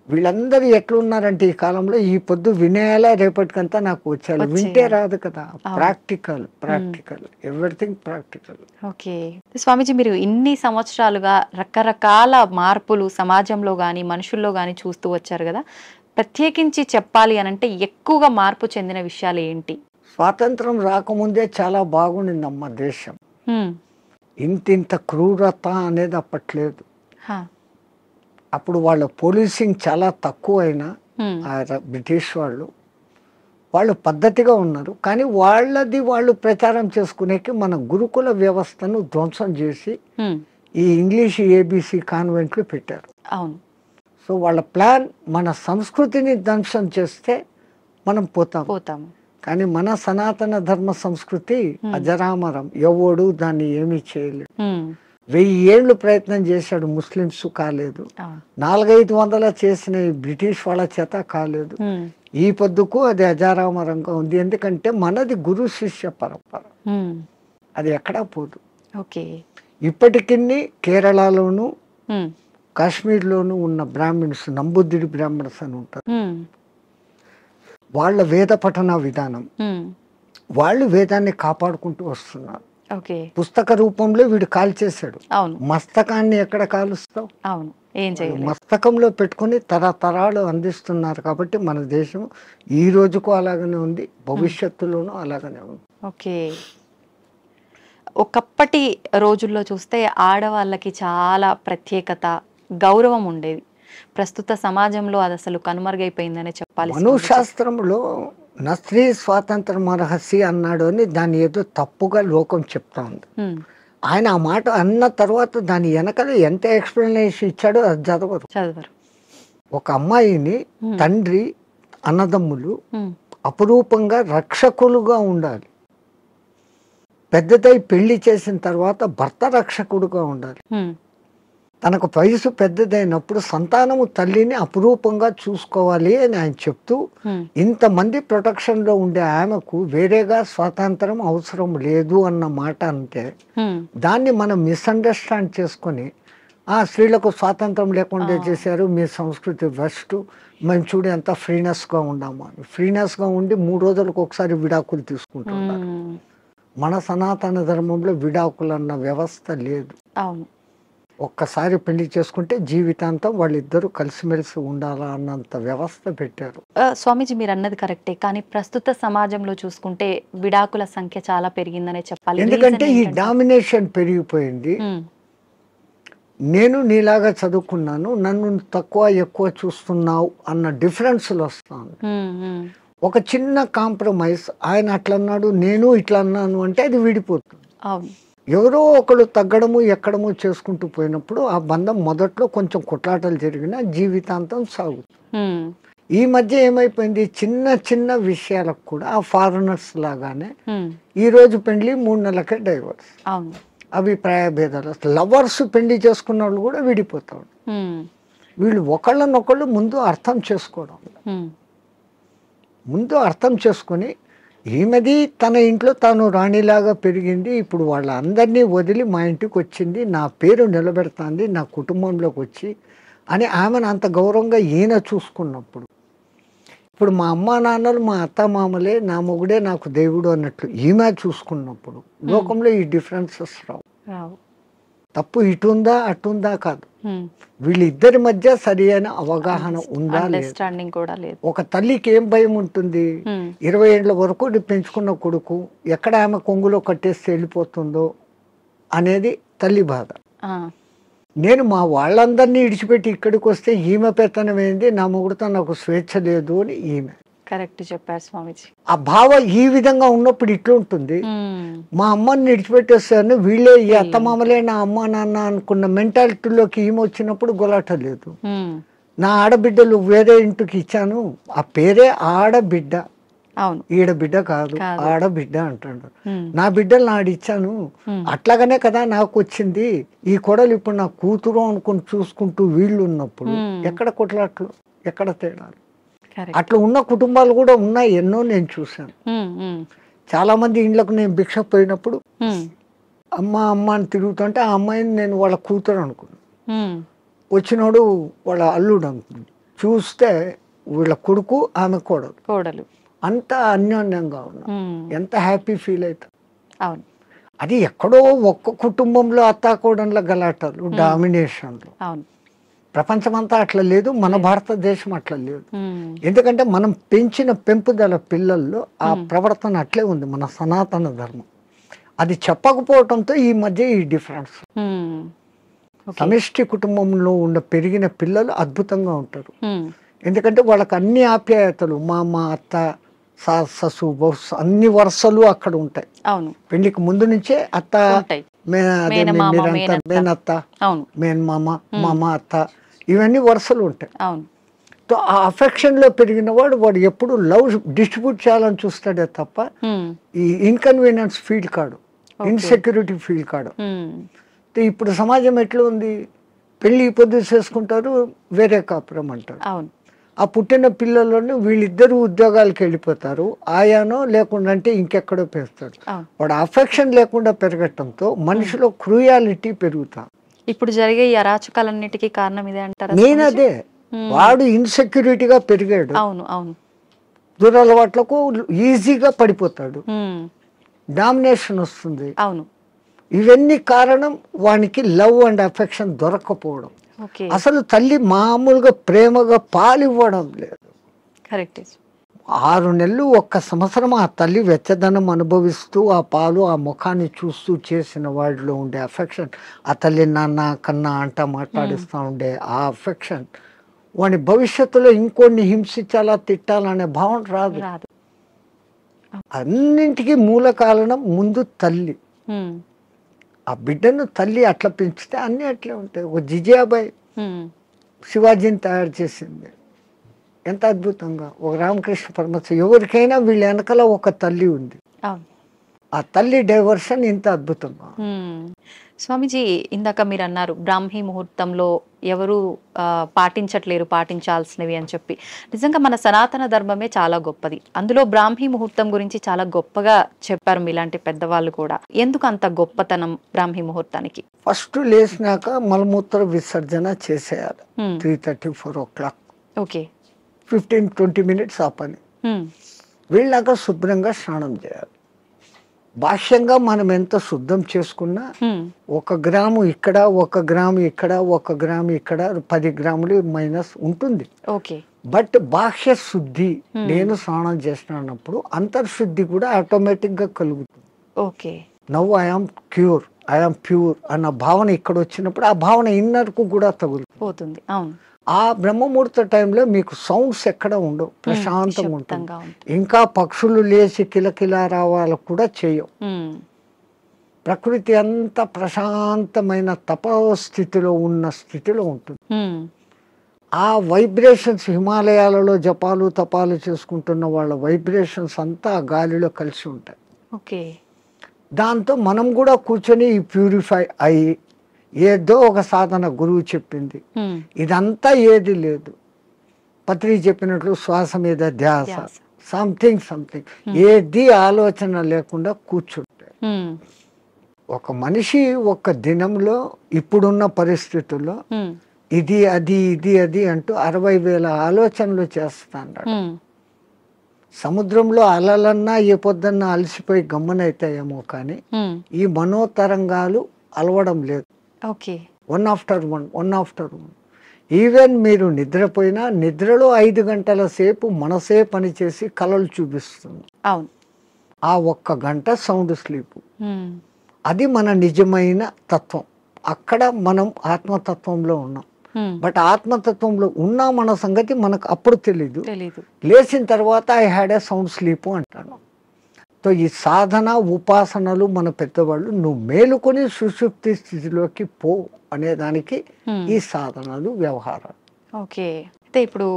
వీళ్ళందరూ ఎట్లున్నారంటే ఈ కాలంలో, ఈ పొద్దు వినేయాలా రేపటికంతా నాకు వచ్చేయాలి, వింటే రాదు కదా. Practical, everything practical. ఓకే స్వామీజీ, మీరు ఇన్ని సంవత్సరాలుగా రకరకాల మార్పులు సమాజంలో కానీ మనుషుల్లో కానీ చూస్తూ వచ్చారు కదా, ప్రత్యేకించి చెప్పాలి అనంటే ఎక్కువగా మార్పు చెందిన విషయాలు ఏంటి? స్వాతంత్రం రాకముందే చాలా బాగుండిందమ్మ దేశం. ఇంత క్రూరత అనేది అప్పట్లేదు. అప్పుడు వాళ్ళ పోలీసింగ్ చాలా తక్కువ అయినా బ్రిటిష్ వాళ్ళు పద్ధతిగా ఉన్నారు. కానీ వాళ్ళది వాళ్ళు ప్రచారం చేసుకునేకి మన గురుకుల వ్యవస్థను ధ్వంసం చేసి ఈ ఇంగ్లీష్ ఏబిసి కాన్వెంట్లు పెట్టారు. అవును. సో వాళ్ళ ప్లాన్ మన సంస్కృతిని ధ్వంసం చేస్తే మనం పోతాము. కానీ మన సనాతన ధర్మ సంస్కృతి అజరామరం, ఎవడు దాన్ని ఏమీ చేయలేదు. 1000 ఏళ్ళు ప్రయత్నం చేశాడు ముస్లిమ్స్, కాలేదు. 400-500 చేసిన బ్రిటిష్ వాళ్ళ చేత కాలేదు. ఈ పొద్దుకు అది అజరామరంగా ఉంది. ఎందుకంటే మనది గురు శిష్య పరంపర, అది ఎక్కడా పోదు. ఇప్పటికి కేరళలోను కాశ్మీర్లోను ఉన్న బ్రాహ్మిన్స్, నంబుద్దిడి బ్రాహ్మణ్స్ అని ఉంటారు. వాళ్ళ వేద పఠన విధానం, వాళ్ళు వేదాన్ని కాపాడుకుంటూ వస్తున్నారు. పుస్తక రూపంలో వీడు కాల్చేశాడు, మస్తకాన్ని ఎక్కడ కాలుస్తావు? మస్తకంలో పెట్టుకుని తరతరాలు అందిస్తున్నారు. కాబట్టి మన దేశం ఈ రోజుకు అలాగనే ఉంది, భవిష్యత్తులోనూ అలాగనే ఉంది. ఒకప్పటి రోజుల్లో చూస్తే ఆడవాళ్ళకి చాలా ప్రత్యేకత, గౌరవం ఉండేది. ప్రస్తుత సమాజంలో అది అసలు కనుమరుగైపోయిందనే చెప్పాలి. మనుశాస్త్రంలో నా స్త్రీ స్వాతంత్రం రహస్య అన్నాడు అని దాన్ని ఏదో తప్పుగా లోకం చెప్తా ఉంది. ఆయన ఆ మాట అన్న తర్వాత దాని వెనకాల ఎంత ఎక్స్ప్లెనేషన్ ఇచ్చాడో అది చదవరు. ఒక అమ్మాయిని తండ్రి, అన్నదమ్ములు అపురూపంగా రక్షకులుగా ఉండాలి. పెద్దదై పెళ్లి చేసిన తర్వాత భర్త రక్షకుడుగా ఉండాలి. తనకు వయసు పెద్దదైనప్పుడు సంతానము తల్లిని అపురూపంగా చూసుకోవాలి అని ఆయన చెప్తూ, ఇంతమంది ప్రొటెక్షన్ లో ఉండే ఆమెకు వేరేగా స్వాతంత్రం అవసరం లేదు అన్న మాట అంటే, దాన్ని మనం మిస్అండర్స్టాండ్ చేసుకొని ఆ స్త్రీలకు స్వాతంత్రం లేకుండా చేశారు, మీ సంస్కృతి వెస్ట్, మేము చూడు ఎంత ఫ్రీనెస్గా ఉన్నాము అని. ఫ్రీనెస్గా ఉండి 3 రోజులకు ఒకసారి విడాకులు తీసుకుంటున్నారు. మన సనాతన ధర్మంలో విడాకులు అన్న వ్యవస్థ లేదు. ఒక్కసారి పెళ్లి చేసుకుంటే జీవితాంతం వాళ్ళిద్దరూ కలిసిమెలిసి ఉండాలా అన్నంత వ్యవస్థ పెట్టారు. స్వామీజీ, మీరు అన్నది కరెక్టే, కానీ ప్రస్తుత సమాజంలో చూసుకుంటే విడాకుల సంఖ్య చాలా పెరిగిందనే చెప్పాలి. ఎందుకంటే ఈ డామినేషన్ పెరిగిపోయింది. నేను నీలాగా చదువుకున్నాను, నన్ను తక్కువ ఎక్కువ చూస్తున్నావు అన్న డిఫరెన్స్లు వస్తాను. ఒక చిన్న కాంప్రమైజ్, ఆయన అట్లా అన్నాడు నేను ఇట్లా అన్నాను అంటే అది విడిపోతుంది. ఎవరో ఒకడు తగ్గడము ఎక్కడము చేసుకుంటూ పోయినప్పుడు ఆ బంధం మొదట్లో కొంచెం కొట్లాటలు జరిగినా జీవితాంతం సాగుతుంది. ఈ మధ్య ఏమైపోయింది, చిన్న చిన్న విషయాలకు కూడా ఆ ఫారినర్స్ లాగానే ఈ రోజు పెళ్లి 3 నెలలకే డైవర్స్. అవును. అభిప్రాయ భేదాలు, లవర్స్ పెళ్లి చేసుకున్న వాళ్ళు కూడా విడిపోతాడు. వీళ్ళు ఒకళ్ళనొకళ్ళు ముందు అర్థం చేసుకోవడం, ముందు అర్థం చేసుకొని ఈమెది తన ఇంట్లో తాను రాణిలాగా పెరిగింది, ఇప్పుడు వాళ్ళందరినీ వదిలి మా ఇంటికి వచ్చింది, నా పేరు నిలబెడుతుంది నా కుటుంబంలోకి వచ్చి అని ఆమెను అంత గౌరవంగా ఈయన చూసుకున్నప్పుడు, ఇప్పుడు మా అమ్మా నాన్నలు మా అత్త మామలే, నా మొగుడే నాకు దేవుడు అన్నట్లు ఈమె చూసుకున్నప్పుడు లోకంలో ఈ డిఫరెన్సెస్ రావు. తప్పు ఇటుందా అటుందా కాదు, వీళ్ళిద్దరి మధ్య సరి అయిన అవగాహన ఉందా లేదు. ఒక తల్లికి ఏం భయం ఉంటుంది, 20 ఏళ్ల వరకు పెంచుకున్న కొడుకు ఎక్కడ ఆమె కొంగులో కట్టేసి వెళ్ళిపోతుందో అనేది తల్లి బాధ. నేను మా వాళ్ళందరినీ ఇడిచిపెట్టి ఇక్కడికి వస్తే ఈమె పెత్తనం ఏంది, నా మొగుడుతో నాకు స్వేచ్ఛ లేదు అని ఈమె. కరెక్ట్ చెప్పారు స్వామిజీ. ఆ భావ ఈ విధంగా ఉన్నప్పుడు ఇట్లుంటుంది. మా అమ్మని విడిచిపెట్టేస్తాను, వీళ్ళే ఈ అత్తమామలే నా అమ్మ నాన్న అనుకున్న మెంటాలిటీలోకి ఈమె వచ్చినప్పుడు గొలాట లేదు. నా ఆడబిడ్డలు వేరే ఇంటికి ఇచ్చాను, ఆ పేరే ఆడబిడ్డ, ఈడబిడ్డ కాదు ఆడబిడ్డ అంటాడు. నా బిడ్డలు నాడిచ్చాను, అట్లాగనే కదా నాకు వచ్చింది, ఈ కొడలు ఇప్పుడు నా కూతురు అనుకుని చూసుకుంటూ వీళ్ళు ఉన్నప్పుడు ఎక్కడ కొట్లాట్లు, ఎక్కడ తేడాలు. అట్లా ఉన్న కుటుంబాలు కూడా ఉన్నాయి, ఎన్నో నేను చూశాను. చాలా మంది ఇండ్లకు నేను భిక్ష పోయినప్పుడు అమ్మ అమ్మ అని తిరుగుతుంటే ఆ అమ్మాయిని నేను వాళ్ళ కూతురు అనుకున్నాను, వచ్చినోడు వాళ్ళ అల్లుడు అనుకున్నాను, చూస్తే వీళ్ళ కొడుకు ఆమె కోడలు, అంత అన్యోన్యంగా ఉన్నా, ఎంత హ్యాపీ ఫీల్ అవుతా. అది ఎక్కడో ఒక్క కుటుంబంలో అత్తాకోడన్ల గలాటలు, డామినేషన్లు. ప్రపంచమంతా అట్లా లేదు, మన భారతదేశం అట్లా లేదు. ఎందుకంటే మనం పెంచిన పెంపుదల పిల్లల్లో ఆ ప్రవర్తన అట్లే ఉంది, మన సనాతన ధర్మం. అది చెప్పకపోవడంతో ఈ మధ్య ఈ డిఫరెన్స్. సమిష్టి కుటుంబంలో పెరిగిన పిల్లలు అద్భుతంగా ఉంటారు, ఎందుకంటే వాళ్ళకి అన్ని ఆప్యాయతలు, మా అత్త ససు అన్ని వరుసలు అక్కడ ఉంటాయి. పెళ్లికి ముందు నుంచే అత్త, మేనత్త, మేనమామ, మామ, అత్త, ఇవన్నీ వరుసలు ఉంటాయి. సో ఆ అఫెక్షన్ లో పెరిగిన వాడు ఎప్పుడు లవ్ డిస్ట్రిబ్యూట్ చేయాలని చూస్తాడే తప్ప ఈ ఇన్కన్వీనియన్స్ ఫీల్ కాడు, ఇన్సెక్యూరిటీ ఫీల్ కాడు. ఇప్పుడు సమాజం ఎట్లా ఉంది, పెళ్లి పొద్దు చేసుకుంటారు, వేరే కాపురం అంటారు. ఆ పుట్టిన పిల్లలను వీళ్ళిద్దరు ఉద్యోగాలకు వెళ్ళిపోతారు, ఆయానో లేకుండా అంటే ఇంకెక్కడో పెంచుతాడు. వాడు అఫెక్షన్ లేకుండా పెరగటంతో మనిషిలో క్రూయాలిటీ పెరుగుతా. ఇప్పుడు జరిగే ఈ అరాచకాలన్నిటికీ కారణం ఇదే అంటారా? నేను అదే, వాడు ఇన్సెక్యూరిటీగా పెరిగాడు, దురలవాట్లకు ఈజీగా పడిపోతాడు, డామినేషన్ వస్తుంది. ఇవన్నీ కారణం వానికి లవ్ అండ్ అఫెక్షన్ దొరక్కపోవడం. అసలు తల్లి మామూలుగా ప్రేమగా పాలు ఇవ్వడం లేదు. 6 నెలలు 1 సంవత్సరం ఆ తల్లి వెచ్చదనం అనుభవిస్తూ ఆ పాలు ఆ ముఖాన్ని చూస్తూ చేసిన వాడిలో ఉండే అఫెక్షన్, ఆ తల్లి నాన్న కన్నా అంట మాట్లాడిస్తూ ఉండే ఆ అఫెక్షన్ వాడి భవిష్యత్తులో ఇంకొన్ని హింసించాలా తిట్టాలనే భావన రాదు. అన్నింటికీ మూల కారణం ముందు తల్లి. ఆ బిడ్డను తల్లి అట్లా పెంచితే అన్నీ అట్లే ఉంటాయి. ఒక జిజియాబాయి శివాజీని తయారు చేసింది ఎంత అద్భుతంగా, ఒక రామకృష్ణ పరమహంస, ఎవరికైనా వీళ్ళ వెనకాల ఒక తల్లి ఉంది. ఆ తల్లి డైవర్షన్ ఇంత అద్భుతంగా. స్వామిజీ, ఇందాక మీరు అన్నారు బ్రాహ్మీ ముహూర్తంలో ఎవరు పాటించట్లేరు పాటించాల్సినవి అని చెప్పి. నిజంగా మన సనాతన ధర్మమే చాలా గొప్పది, అందులో బ్రాహ్మీ ముహూర్తం గురించి చాలా గొప్పగా చెప్పారు మీలాంటి పెద్దవాళ్ళు కూడా. ఎందుకు అంత గొప్పతనం బ్రాహ్మీ ముహూర్తానికి? ఫస్ట్ లేచినాక మలమూత్ర విసర్జన చేసేయాలి 3:30-4 o'clock. 15-20 minutes ఆ పని. వెళ్ళాక శుభ్రంగా స్నానం చేయాలి. బాహ్యంగా మనం ఎంత శుద్ధం చేసుకున్నా 1 గ్రాము ఇక్కడ 1 గ్రాము ఇక్కడ 1 గ్రాము ఇక్కడ 10 గ్రాములు మైనస్ ఉంటుంది. బట్ బాహ్య శుద్ధి, నేను స్నానం చేసినప్పుడు అంతర్శుద్ధి కూడా ఆటోమేటిక్ గా కలుగుతుంది. Now I am cure, I am pure అన్న భావన ఇక్కడ వచ్చినప్పుడు ఆ భావన ఇన్నర్ కు కూడా తగులుతుంది. ఆ బ్రహ్మముహూర్త టైంలో మీకు సౌండ్స్ ఎక్కడ ఉండవు, ప్రశాంతంగా ఉంటుంది. ఇంకా పక్షులు లేచి కిలకిలా రావాలు కూడా చేయవు. ప్రకృతి అంతా ప్రశాంతమైన తపస్థితిలో ఉన్న స్థితిలో ఉంటుంది. ఆ వైబ్రేషన్స్ హిమాలయాలలో జపాలు తపాలు చేసుకుంటున్న వాళ్ళ వైబ్రేషన్స్ అంతా ఆ గాలిలో కలిసి ఉంటాయి. ఓకే. దాంతో మనం కూడా కూర్చొని ఈ ప్యూరిఫై అయ్యి ఏదో ఒక సాధన గురువు చెప్పింది ఇదంతా ఏది లేదు. పత్రి చెప్పినట్లు శ్వాస మీద ధ్యాస, సంథింగ్ ఏది ఆలోచన లేకుండా కూర్చుంటే ఒక మనిషి ఒక దినంలో ఇప్పుడున్న పరిస్థితుల్లో ఇది అది అంటూ 60,000 ఆలోచనలు చేస్తాడు. సముద్రంలో అలలన్నా ఏ పొద్దున్నా అలసిపోయి గమ్మనైతాయేమో కానీ ఈ మనోతరంగాలు అలవడం లేదు. One after one. ఈవెన్ మీరు నిద్రపోయినా నిద్రలో 5 గంటల సేపు మనసే పనిచేసి కలలు చూపిస్తుంది. అవును. ఆ 1 గంట సౌండ్ స్లీప్. అది మన నిజమైన తత్వం. అక్కడ మనం ఆత్మతత్వంలో ఉన్నాం. బట్ ఆత్మతత్వంలో ఉన్నా మన సంగతి మనకు అప్పుడు తెలీదు. లేచిన తర్వాత I had a sound sleep అంటాను. సో ఈ సాధన ఉపాసనలు మన పెద్దవాళ్ళు నువ్వు మేలుకొని సుషుప్తి స్థితిలోకి పో అనేదానికి ఈ సాధనలు వ్యవహారాలు. ఓకే. అయితే ఇప్పుడు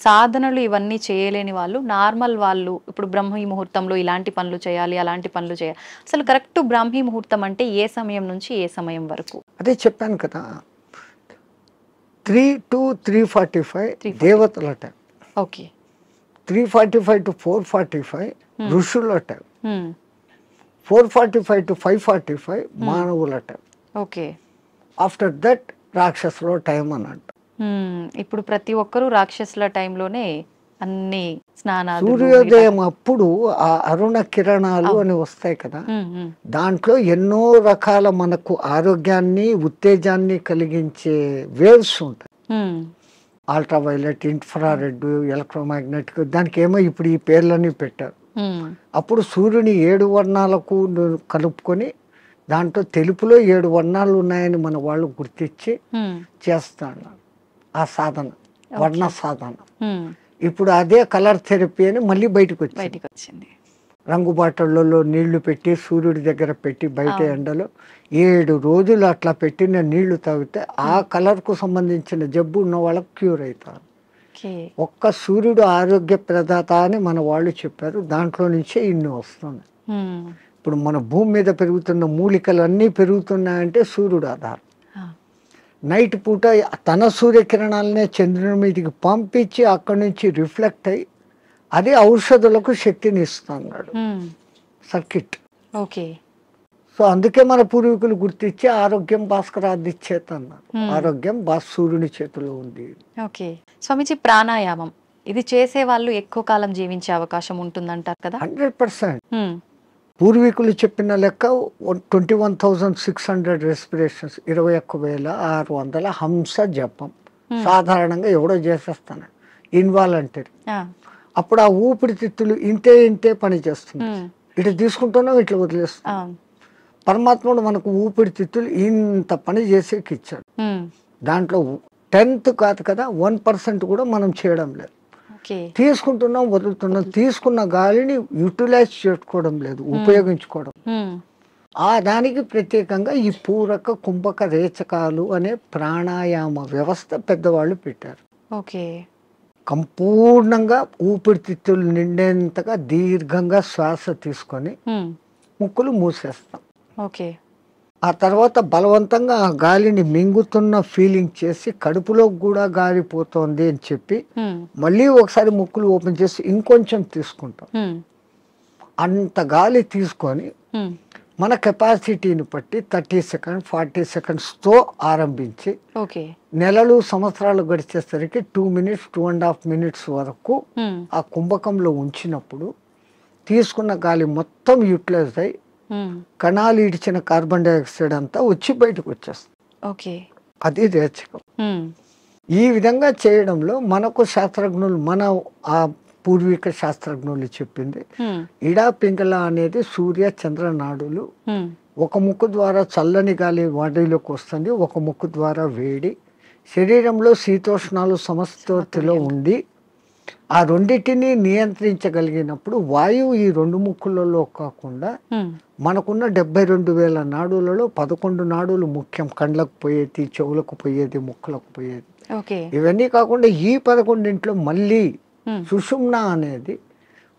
సాధనలు ఇవన్నీ చేయలేని వాళ్ళు, నార్మల్ వాళ్ళు ఇప్పుడు బ్రహ్మీ ముహూర్తంలో ఇలాంటి పనులు చేయాలి, అలాంటి పనులు చేయాలి, అసలు కరెక్ట్ బ్రహ్మీ ముహూర్తం అంటే ఏ సమయం నుంచి ఏ సమయం వరకు? అదే చెప్పాను కదా, 3 to 3:45 దేవతల టైం. ఓకే. 3:45 to 4:45 ఋషుల టైం. 4:45 to 5:45 మానవుల టైం. ఓకే. ఆఫ్టర్ దట్ రాక్షసుల టైం అన్నట్టు. ఇప్పుడు ప్రతి ఒక్కరూ రాక్షసుల టైంలోనే అన్ని స్నానాలు. సూర్యోదయం అప్పుడు ఆ అరుణ కిరణాలు అని వస్తాయి కదా, దాంట్లో ఎన్నో రకాల మనకు ఆరోగ్యాన్ని ఉత్తేజాన్ని కలిగించే వేవ్స్ ఉంటాయి. అల్ట్రావైలెట్, ఇన్ఫ్రారెడ్, ఎలక్ట్రోమాగ్నెటిక్, దానికి ఏమో ఇప్పుడు ఈ పేర్లన్నీ పెట్టారు. అప్పుడు సూర్యుని 7 వర్ణాలకు కలుపుకొని దాంట్లో తెలుపులో 7 వర్ణాలు ఉన్నాయని మన వాళ్ళు గుర్తించి చేస్తాను ఆ సాధన, వర్ణ సాధన. ఇప్పుడు అదే కలర్ థెరపీ అని మళ్ళీ బయటకు వచ్చింది. రంగు బాటళ్ళలో నీళ్లు పెట్టి సూర్యుడి దగ్గర పెట్టి బయట ఎండలో 7 రోజులు అట్లా పెట్టిన నీళ్లు తాగితే ఆ కలర్కు సంబంధించిన జబ్బు ఉన్న వాళ్ళకు క్యూర్ అవుతారు. ఒక్క సూర్యుడు ఆరోగ్య ప్రదాత అని మన వాళ్ళు చెప్పారు. దాంట్లో నుంచే ఇన్ని వస్తున్నాయి. ఇప్పుడు మన భూమి మీద పెరుగుతున్న మూలికలు అన్నీ పెరుగుతున్నాయంటే సూర్యుడు ఆధారం. నైట్ పూట తన సూర్యకిరణాలనే చంద్రుని మీదకి పంపించి అక్కడి నుంచి రిఫ్లెక్ట్ అయ్యి అది ఔషధులకు శక్తిని ఇస్తున్నాడు సర్కిట్. ఓకే. సో అందుకే మన పూర్వీకులు గుర్తించి ఆరోగ్యం భాస్కరాది చేత అన్నారు. ఆరోగ్యం సూర్యుని చేతిలో ఉంది. ఓకే. స్వామిజీ, ప్రాణాయామం ఇది చేసే వాళ్ళు ఎక్కువ కాలం జీవించే అవకాశం ఉంటుందంటారు కదా? 100%. పూర్వీకులు చెప్పిన లెక్క 21,600 రెస్పిరేషన్స్, 21,600 హంస జపం సాధారణంగా ఎవడో చేసేస్తాను ఇన్వాలంటరీ. అప్పుడు ఆ ఊపిరితిత్తులు ఇంతే పని చేస్తుంది. ఇట్లా తీసుకుంటున్నాం, ఇట్లా వదిలేస్తున్నాం. పరమాత్ముడు మనకు ఊపిరితిత్తులు ఇంత పని చేసేకి ఇచ్చాడు. దాంట్లో 10th కాదు కదా, 1% కూడా మనం చేయడం లేదు. తీసుకుంటున్నాం, వదులుతున్నాం. తీసుకున్న గాలిని యూటిలైజ్ చేసుకోవడం లేదు, ఉపయోగించుకోవడం. ఆ దానికి ప్రత్యేకంగా ఈ పూరక కుంభక రేచకాలు అనే ప్రాణాయామ వ్యవస్థ పెద్దవాళ్ళు పెట్టారు. ఓకే. సంపూర్ణంగా ఊపిరితిత్తులు నిండేంతగా దీర్ఘంగా శ్వాస తీసుకొని ముక్కులు మూసేస్తాం. ఓకే. ఆ తర్వాత బలవంతంగా ఆ గాలిని మింగుతున్న ఫీలింగ్ చేసి కడుపులో కూడా గాలి పోతోంది అని చెప్పి మళ్ళీ ఒకసారి ముక్కులు ఓపెన్ చేసి ఇంకొంచెం తీసుకుంటాం. అంత గాలి తీసుకొని మన కెపాసిటీని బట్టి 30 సెకండ్స్ 40 సెకండ్స్తో ఆరంభించి నెలలు సంవత్సరాలు గడిచేసరికి 2 minutes 2.5 minutes వరకు ఆ కుంభకంలో ఉంచినప్పుడు తీసుకున్న గాలి మొత్తం యూటిలైజ్ అయ్యి కణాలు ఇడిచిన కార్బన్ డైఆక్సైడ్ అంతా వచ్చి బయటకు వచ్చేస్తుంది. అది రేచకం. ఈ విధంగా చేయడంలో మనకు శాస్త్రజ్ఞులు, మన ఆ పూర్వీక శాస్త్రజ్ఞులు చెప్పింది ఇడా పింగళ అనేది సూర్య చంద్ర నాడులు. ఒక ముక్కు ద్వారా చల్లని గాలి బాడీలోకి వస్తుంది, ఒక ముక్కు ద్వారా వేడి. శరీరంలో శీతోష్ణాలు సమస్థితిలో ఉండి ఆ రెండింటిని నియంత్రించగలిగినప్పుడు వాయువు ఈ 2 ముక్కులలో కాకుండా మనకున్న 72,000 నాడులలో 11 నాడులు ముఖ్యం. కండ్లకు పోయేది, చెవులకు పోయేది, ముక్కులకు పోయేది. ఓకే. ఇవన్నీ కాకుండా ఈ 11 మళ్ళీ సుషుమ్న అనేది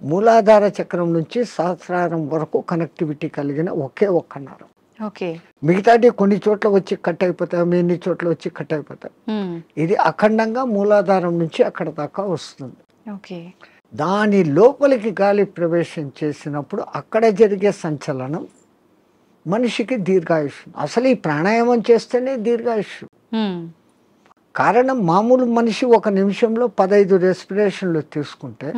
మూలాధార చక్రం నుంచి సహస్రారం వరకు కనెక్టివిటీ కలిగిన ఒకే ఒక్క నరం. ఓకే. మిగతాది కొన్ని చోట్ల వచ్చి కట్ అయిపోతాయి, ఎన్ని చోట్ల వచ్చి కట్ అయిపోతాయి. ఇది అఖండంగా మూలాధారం నుంచి అక్కడ దాకా వస్తుంది. ఓకే. దాని లోపలికి గాలి ప్రవేశం చేసినప్పుడు అక్కడ జరిగే సంచలనం మనిషికి దీర్ఘాయుష్. అసలు ఈ ప్రాణాయామం చేస్తేనే దీర్ఘాయుష్. కారణం మామూలు మనిషి ఒక నిమిషంలో 15 రెస్పిరేషన్లు తీసుకుంటే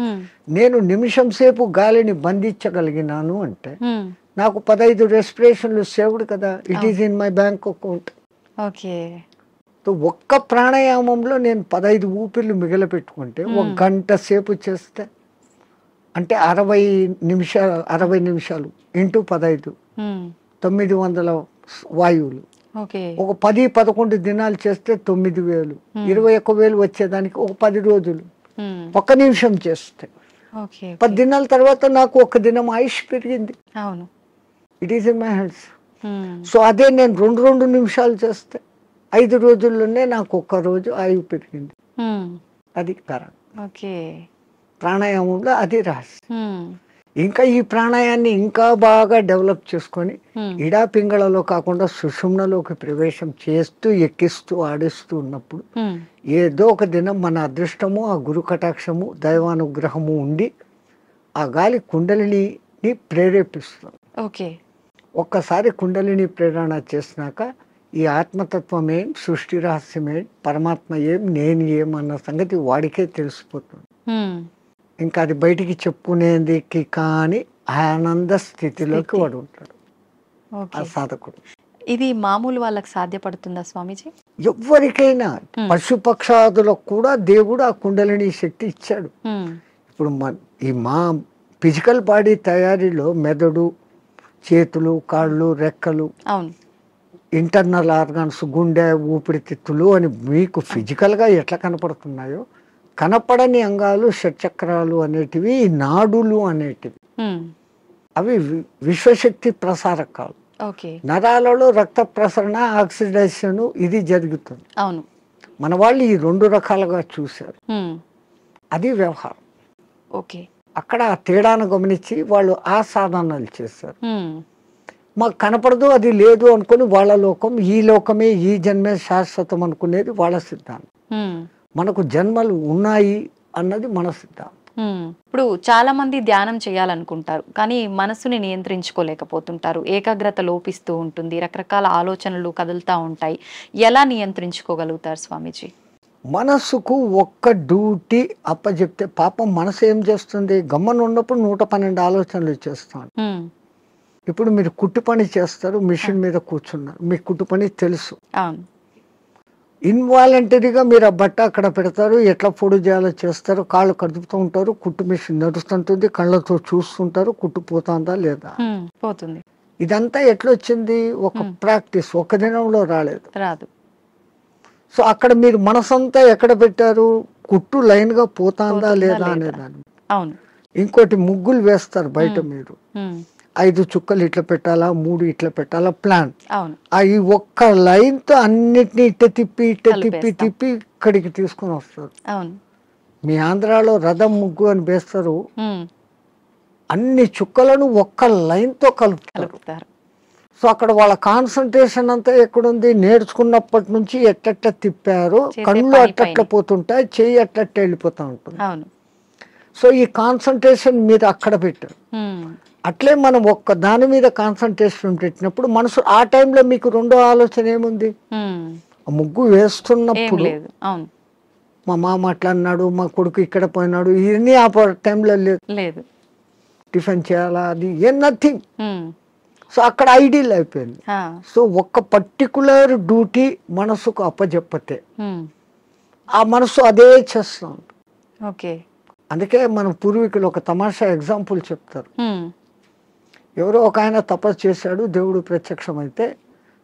నేను నిమిషం సేపు గాలిని బంధించగలిగినాను అంటే నాకు 15 రెస్పిరేషన్లు సేవ్డ్ కదా. It is in my bank account. Okay. ఒక్క ప్రాణాయామంలో నేను 15 ఊపిర్లు మిగిలి పెట్టుకుంటే 1 గంట సేపు చేస్తే అంటే 60 నిమిషాలు ఇంటూ 15 900 వాయువులు. ఒక 10-11 దినాలు చేస్తే 9,000 21,000 వచ్చేదానికి ఒక 10 రోజులు 1 నిమిషం చేస్తే 10 దినాల తర్వాత నాకు 1 దినం ఆయుష్ పెరిగింది. It is in my hands. So అదే నేను 2 నిమిషాలు చేస్తే 5 రోజుల్లోనే నాకు 1 రోజు ఆయువు పెరిగింది. అది కారణం. ప్రాణాయామంలో అది రహస్యం. ఇంకా ఈ ప్రాణాయాన్ని ఇంకా బాగా డెవలప్ చేసుకొని ఇడా పింగళలో కాకుండా సుషుమ్నలోకి ప్రవేశం చేస్తూ ఎక్కిస్తూ ఆడిస్తూ ఉన్నప్పుడు ఏదో ఒక దినం మన అదృష్టము, ఆ గురు కటాక్షము, దైవానుగ్రహము ఉండి ఆ గాలి కుండలిని ప్రేరేపిస్తుంది. ఒక్కసారి కుండలిని ప్రేరణ చేసినాక ఈ ఆత్మతత్వం ఏం, సృష్టి రహస్యం ఏం, పరమాత్మ ఏం, నేను ఏం అన్న సంగతి వాడికే తెలిసిపోతుంది. ఇంకా అది బయటికి చెప్పుకునేందుకు కానీ ఆనంద స్థితిలోకి వాడు ఉంటాడు ఆ సాధకుడు. ఇది మామూలు వాళ్ళకి సాధ్యపడుతుందా స్వామీజీ? ఎవరికైనా, పశుపక్షాదులకు కూడా దేవుడు ఆ కుండలిని శక్తి ఇచ్చాడు. ఇప్పుడు మా ఫిజికల్ బాడీ తయారీలో మెదడు, చేతులు, కాళ్ళు, రెక్కలు, ఇంటర్నల్ ఆర్గాన్స్, గుండె, ఊపిరితిత్తులు అని మీకు ఫిజికల్గా ఎట్లా కనపడుతున్నాయో కనపడని అంగాలు, షట్చక్రాలు అనేటివి, నాడులు అనేటివి, అవి విశ్వశక్తి ప్రసారకాలు. నరాలలో రక్త ప్రసరణ, ఆక్సిడేషన్ ఇది జరుగుతుంది. మన వాళ్ళు ఈ 2 రకాలుగా చూశారు. అది వ్యవహారం. అక్కడ ఆ తేడాను గమనించి వాళ్ళు ఆ సాధనాలు చేశారు. మాకు కనపడదు, అది లేదు అనుకుని వాళ్ళ లోకం, ఈ లోకమే, ఈ జన్మే శాశ్వతం అనుకునేది వాళ్ళ సిద్ధాంతం. మనకు జన్మలు ఉన్నాయి అన్నది మన సిద్ధాంతం. ఇప్పుడు చాలా మంది ధ్యానం చేయాలనుకుంటారు, కానీ మనసుని నియంత్రించుకోలేకపోతుంటారు. ఏకాగ్రత లోపిస్తూ ఉంటుంది, రకరకాల ఆలోచనలు కదులుతూ ఉంటాయి. ఎలా నియంత్రించుకోగలుగుతారు స్వామీజీ? మనసుకు ఒక్క డ్యూటీ అప్పచెప్తే పాపం మనసు ఏం చేస్తుంది? గమ్మన ఉన్నప్పుడు 112 ఆలోచనలు చేస్తాను. ఇప్పుడు మీరు కుట్టు పని చేస్తారు, మిషన్ మీద కూర్చున్నారు, మీకు కుట్టు పని తెలుసు. ఇన్వాలంటరీగా మీరు ఆ బట్ట అక్కడ పెడతారు, ఎట్లా పొడి చేయాలో చేస్తారు, కాళ్ళు కదుపుతూ ఉంటారు, కుట్టు మిషన్ నడుస్తుంటుంది, కళ్ళతో చూస్తుంటారు, కుట్టు పోతుందా లేదా పోతుంది. ఇదంతా ఎట్లొచ్చింది? ఒక ప్రాక్టీస్, ఒక దినంలో రాదు. సో అక్కడ మీరు మనసంతా ఎక్కడ పెట్టారు? కుట్టు లైన్ గా పోతుందా లేదా అనేదాన్ని. ఇంకోటి ముగ్గులు వేస్తారు బయట, మీరు 5 చుక్కలు ఇట్లా పెట్టాలా, 3 ఇట్లా పెట్టాలా ప్లాన్. ఈ ఒక్క లైన్ తో అన్నిటినీ ఇట్ట తిప్పి ఇక్కడికి తీసుకుని వస్తారు. మీ ఆంధ్రాలో రథం ముగ్గు అని వేస్తారు, అన్ని చుక్కలను ఒక్క లైన్ తో కలుపుతారు. సో అక్కడ వాళ్ళ కాన్సన్ట్రేషన్ అంతా ఎక్కడుంది? నేర్చుకున్నప్పటి నుంచి ఎట్ట తిప్పారు, కళ్ళు అట్ట పోతుంటాయి, చెయ్యి అట్ట వెళ్ళిపోతా ఉంటుంది. సో ఈ కాన్సన్ట్రేషన్ మీరు అక్కడ పెట్టారు. అట్లే మనం ఒక్క దాని మీద కాన్సన్ట్రేషన్ పెట్టినప్పుడు మనసు ఆ టైంలో మీకు 2వ ఆలోచన ఏముంది? ముగ్గు వేస్తున్నప్పుడు మా మామ అట్లా అన్నాడు, మా కొడుకు ఇక్కడ పోయినాడు, ఇవన్నీ ఆ టైంలో లేదు. టిఫిన్ చేయాలా, అది నథింగ్. సో అక్కడ ఐడియల్ అయిపోయింది. సో ఒక్క పర్టికులర్ డ్యూటీ మనసుకు అప్పచెప్పతే ఆ మనసు అదే చేస్తాం. అందుకే మన పూర్వీకులు ఒక తమాషా ఎగ్జాంపుల్ చెప్తారు. ఎవరో ఒక ఆయన తపస్సు చేశాడు, దేవుడు ప్రత్యక్షమైతే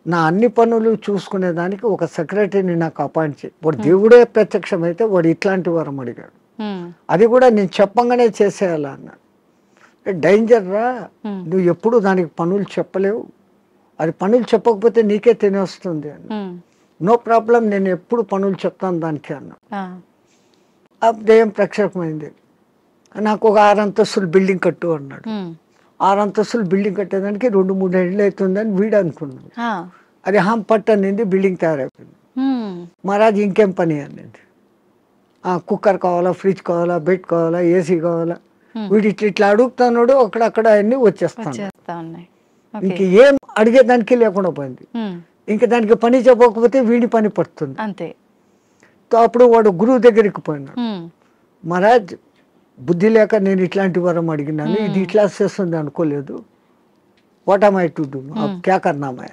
నా అన్ని పనులు చూసుకునేదానికి ఒక సెక్రటరీని నాకు అపాయింట్ చేయి. వాడు దేవుడే ప్రత్యక్షమైతే వాడు ఇట్లాంటి వరం అడిగాడు. అది కూడా నేను చెప్పంగానే చేసేయాలా అన్నాడు. డేంజర్ రా, నువ్వు ఎప్పుడు దానికి పనులు చెప్పలేవు, అది పనులు చెప్పకపోతే నీకే తినేస్తుంది అని. నో ప్రాబ్లం, నేను ఎప్పుడు పనులు చెప్తాను దానికి అన్న. ఆ, ఆ దెయ్యం ప్రక్షేపమైంది. నాకు ఒక 6 అంతస్తులు బిల్డింగ్ కట్టు అన్నాడు. 6 అంతస్తులు బిల్డింగ్ కట్టేదానికి 2-3 ఏళ్ళు అవుతుందని వీడు అనుకున్నాడు. ఆ, అది పట్టు అనింది, బిల్డింగ్ తయారైపోయింది. మహారాజ్ ఇంకేం పని అనింది. కుక్కర్ కావాలా, ఫ్రిడ్జ్ కావాలా, బెడ్ కావాలా, ఏసీ కావాలా, వీడు ఇట్లా అడుగుతున్నాడు. అక్కడక్కడ అన్ని వచ్చేస్తాను. చేస్తా ఉన్నాయి. ఇంక ఏం అడిగేదానికి లేకుండా పోయింది. ఇంక దానికి పని చెప్పకపోతే వీడి పని పడుతుంది. అంతే. అప్పుడు వాడు గురువు దగ్గరికి పోయినాడు. మహారాజ్, బుద్ధి లేక నేను ఇట్లాంటి వరం అడిగినాను, ఇది ఇట్లా చేస్తుంది అనుకోలేదు. What am I to do, క్యా కర్నా మై?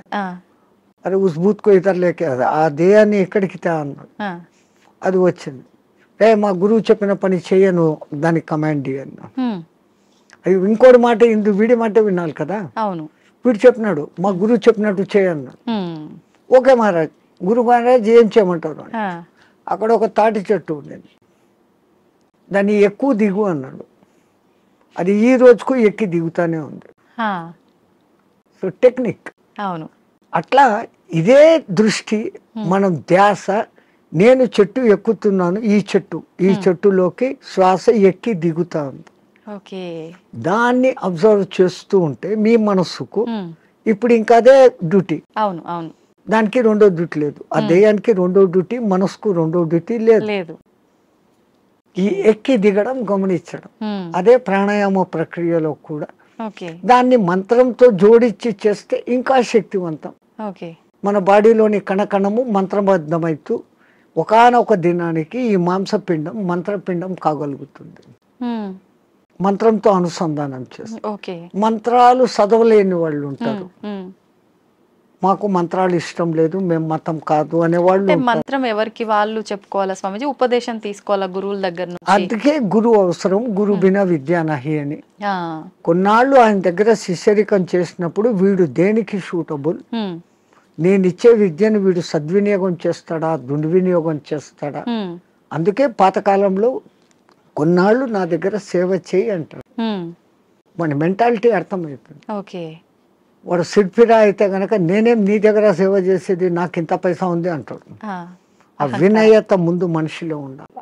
అరే ఉస్ భూత్ కో ఇతర్ లేకే, ఆ దేయాన్ని ఎక్కడికి తా అన్నాడు. అది వచ్చింది. మా గురువు చెప్పిన పని చేయను, దానికి కమాండ్ అన్నా. అది ఇంకోటి మాట, వీడి మాట వినాలి కదా. అవును. వీడు చెప్పినాడు, మా గురువు చెప్పినట్టు చేయన్నాడు. ఓకే మహారాజ్, గురు మహారాజ్ ఏం చేయమంటారు? అక్కడ ఒక తాటి చెట్టు ఉండేది, దాన్ని ఎక్కువ దిగు అన్నాడు. అది ఈ రోజుకు ఎక్కి దిగుతానే ఉంది. So technique. అవును. అట్లా ఇదే దృష్టి, మనం ధ్యాస, నేను చెట్టు ఎక్కుతున్నాను, ఈ చెట్టులోకి శ్వాస ఎక్కి దిగుతా ఉంది. దాన్ని అబ్జర్వ్ చేస్తూ ఉంటే మీ మనస్సుకు ఇప్పుడు ఇంకా అదే డ్యూటీ. అవును అవును. దానికి రెండో డ్యూటీ లేదు, ఆ దయ్యానికి రెండో డ్యూటీ, మనసుకు రెండో డ్యూటీ లేదు. ఈ ఎక్కి దిగడం గమనించడం, అదే ప్రాణాయామ ప్రక్రియలో కూడా. దాన్ని మంత్రంతో జోడించి చేస్తే ఇంకా శక్తివంతం. మన బాడీలోని కణకణము మంత్రబద్ధమైతూ ఒకానొక దినానికి ఈ మాంసపిండం మంత్రపిండం కాగలుగుతుంది. మంత్రంతో అనుసంధానం చేస్తే. మంత్రాలు చదవలేని వాళ్ళు ఉంటారు, మాకు మంత్రాలు ఇష్టం లేదు, మేము మతం కాదు అనేవాళ్ళు. మంత్రం ఎవరికి వాళ్ళు చెప్పుకోవాలా స్వామిజీ, ఉపదేశం తీసుకోవాలా గురువుల దగ్గర నుంచి? అందుకే గురువు అవసరం, గురు బినా విద్యా నహి అని. కొన్నాళ్ళు ఆయన దగ్గర శిష్యరికం చేసినప్పుడు వీడు దేనికి సూటబుల్, నేను ఇచ్చే విద్యను వీడు సద్వినియోగం చేస్తాడా, దుర్వినియోగం చేస్తాడా. అందుకే పాతకాలంలో కొన్నాళ్ళు నా దగ్గర సేవ చేయి అంటాడు. మన మెంటాలిటీ అర్థమవుతుంది. వాడు సిడ్ఫిరా అయితే గనక నేనేం నీ దగ్గర సేవ చేసేది, నాకు ఇంత పైసా ఉంది అంటాడు. ఆ వినయత ముందు మనిషిలో ఉండాలి.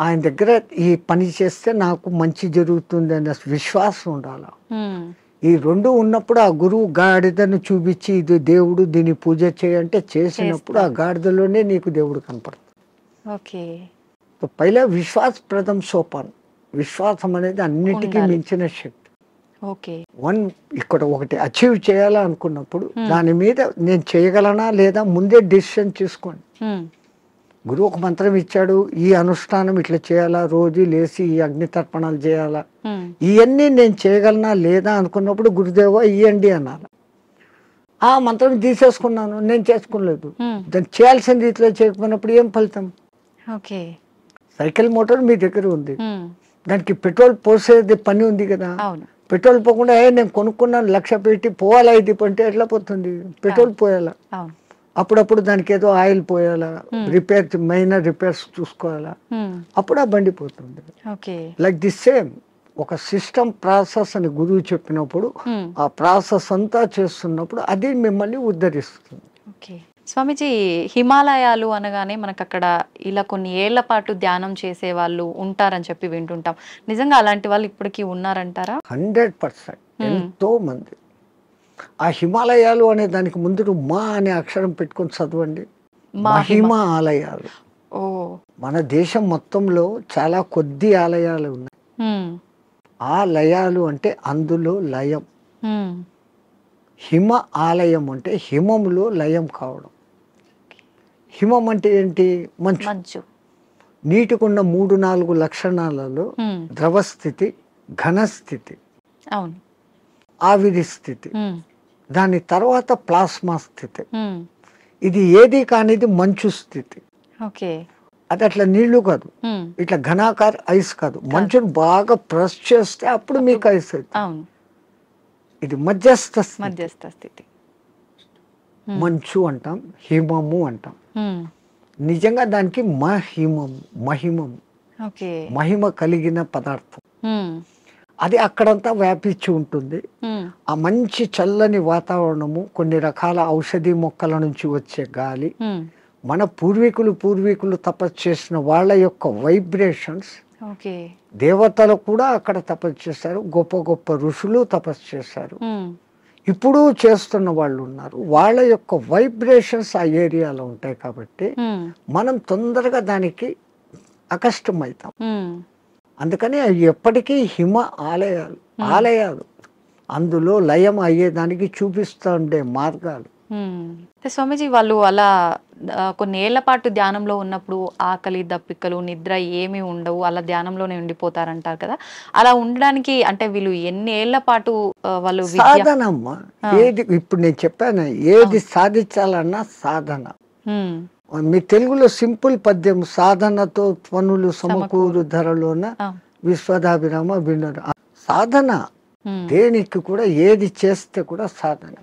ఆయన దగ్గర ఈ పని చేస్తే నాకు మంచి జరుగుతుంది అనే విశ్వాసం ఉండాలి. ఈ రెండు ఉన్నప్పుడు ఆ గురువు గాడిదను చూపించి ఇది దేవుడు, దీన్ని పూజ చేయంటే చేసినప్పుడు ఆ గాడిదలోనే నీకు దేవుడు కనపడుతుంది. పైలా విశ్వాస ప్రథం సోపాన్. విశ్వాసం అనేది అన్నిటికీ మించిన శక్తి. ఇక్కడ ఒకటి అచీవ్ చేయాలనుకున్నప్పుడు దాని మీద నేను చేయగలనా లేదా ముందే డిసిషన్ తీసుకోండి. గురువు ఒక మంత్రం ఇచ్చాడు, ఈ అనుష్ఠానం ఇట్లా చేయాలా, రోజు లేచి ఈ అగ్ని తర్పణాలు చేయాలా, ఇవన్నీ నేను చేయగలనా లేదా అనుకున్నప్పుడు గురుదేవ ఇయ్యండి అనాలి. ఆ మంత్రం తీసేసుకున్నాను, నేను చేసుకోలేదు, దాన్ని చేయాల్సిన రీతిలో చేయకపోయినప్పుడు ఏం ఫలితం? సైకిల్ మోటార్ మీ దగ్గర ఉంది, దానికి పెట్రోల్ పోసేది పని ఉంది కదా. పెట్రోల్ పోకుండా నేను కొనుక్కున్నాను 1,00,000 పెట్టి పోవాలా ఇది అంటే ఎట్లా పోతుంది? పెట్రోల్ పోయాలా, అప్పుడప్పుడు దానికి ఏదో ఆయిల్ పోయాలా, మైనర్ రిపేర్స్ చూసుకోవాలా, అప్పుడు ఆ బండి పోతుంది. లైక్ ది సేమ్ ఒక సిస్టమ్ ప్రాసెస్ అని గురువు చెప్పినప్పుడు ఆ ప్రాసెస్ అంతా చేస్తున్నప్పుడు అది మిమ్మల్ని ఉద్ధరిస్తుంది. స్వామిజీ, హిమాలయాలు అనగానే మనకు అక్కడ ఇలా కొన్ని ఏళ్ల పాటు ధ్యానం చేసే వాళ్ళు ఉంటారని చెప్పి వింటుంటాం. నిజంగా అలాంటి వాళ్ళు ఇప్పటికీ ఉన్నారంటారా? 100%. ఎంతో మంది. ఆ హిమాలయాలు అనే దానికి ముందు మా అనే అక్షరం పెట్టుకొని చదవండి. మహిమ ఆలయాలు. మన దేశం మొత్తంలో చాలా కొద్ది ఆలయాలు ఉన్నాయి. ఆ లయాలు అంటే అందులో లయం. హిమ ఆలయం అంటే హిమములో లయం కావడం. హిమం అంటే ఏంటి? మంచు. నీటికున్న 3-4 లక్షణాలలో ద్రవస్థితి, ఘనస్థితి, ఆవిరి స్థితి, దాని తర్వాత ప్లాస్మా స్థితి. ఇది ఏది కానిది మంచు స్థితి. అది అట్లా నీళ్లు కాదు, ఇట్లా ఘనాకార ఐస్ కాదు. మంచును బాగా ప్రెస్ చేస్తే అప్పుడు మీకు ఐస్ అవుతుంది. ఇది మధ్యస్థ స్థితి. మంచు అంటాం, హిమము అంటాం. నిజంగా దానికి మహిమము, మహిమ కలిగిన పదార్థం. అది అక్కడంతా వ్యాపించి ఉంటుంది. ఆ మంచి చల్లని వాతావరణము, కొన్ని రకాల ఔషధి మొక్కల నుంచి వచ్చే గాలి, మన పూర్వీకులు తపస్సు చేసిన వాళ్ళ యొక్క వైబ్రేషన్స్, దేవతలు కూడా అక్కడ తపస్సు చేశారు, గొప్ప గొప్ప ఋషులు తపస్సు చేశారు, ఇప్పుడు చేస్తున్న వాళ్ళు ఉన్నారు. వాళ్ళ యొక్క వైబ్రేషన్స్ ఆ ఏరియాలో ఉంటాయి కాబట్టి మనం తొందరగా దానికి అకష్టమవుతాం. అందుకని అవి ఎప్పటికీ హిమ ఆలయాలు అందులో లయం అయ్యేదానికి చూపిస్తూ ఉండే మార్గాలు. స్వామీజీ, వాళ్ళు అలా కొన్ని ఏళ్ల పాటు ధ్యానంలో ఉన్నప్పుడు ఆకలి దప్పికలు నిద్ర ఏమీ ఉండవు, అలా ధ్యానంలోనే ఉండిపోతారంటారు కదా, అలా ఉండడానికి అంటే వీళ్ళు ఎన్ని ఏళ్ల పాటు వాళ్ళు సాధనమ్మా. ఏది ఇప్పుడు నేను చెప్పాను, ఏది సాధించాలన్నా సాధన. మీ తెలుగులో సింపుల్ పద్యం, సాధనతో పనులు సమకూరు ధరలోన విశ్వదాభిరామ వినరు. సాధన దేనికి కూడా, ఏది చేస్తే కూడా సాధన.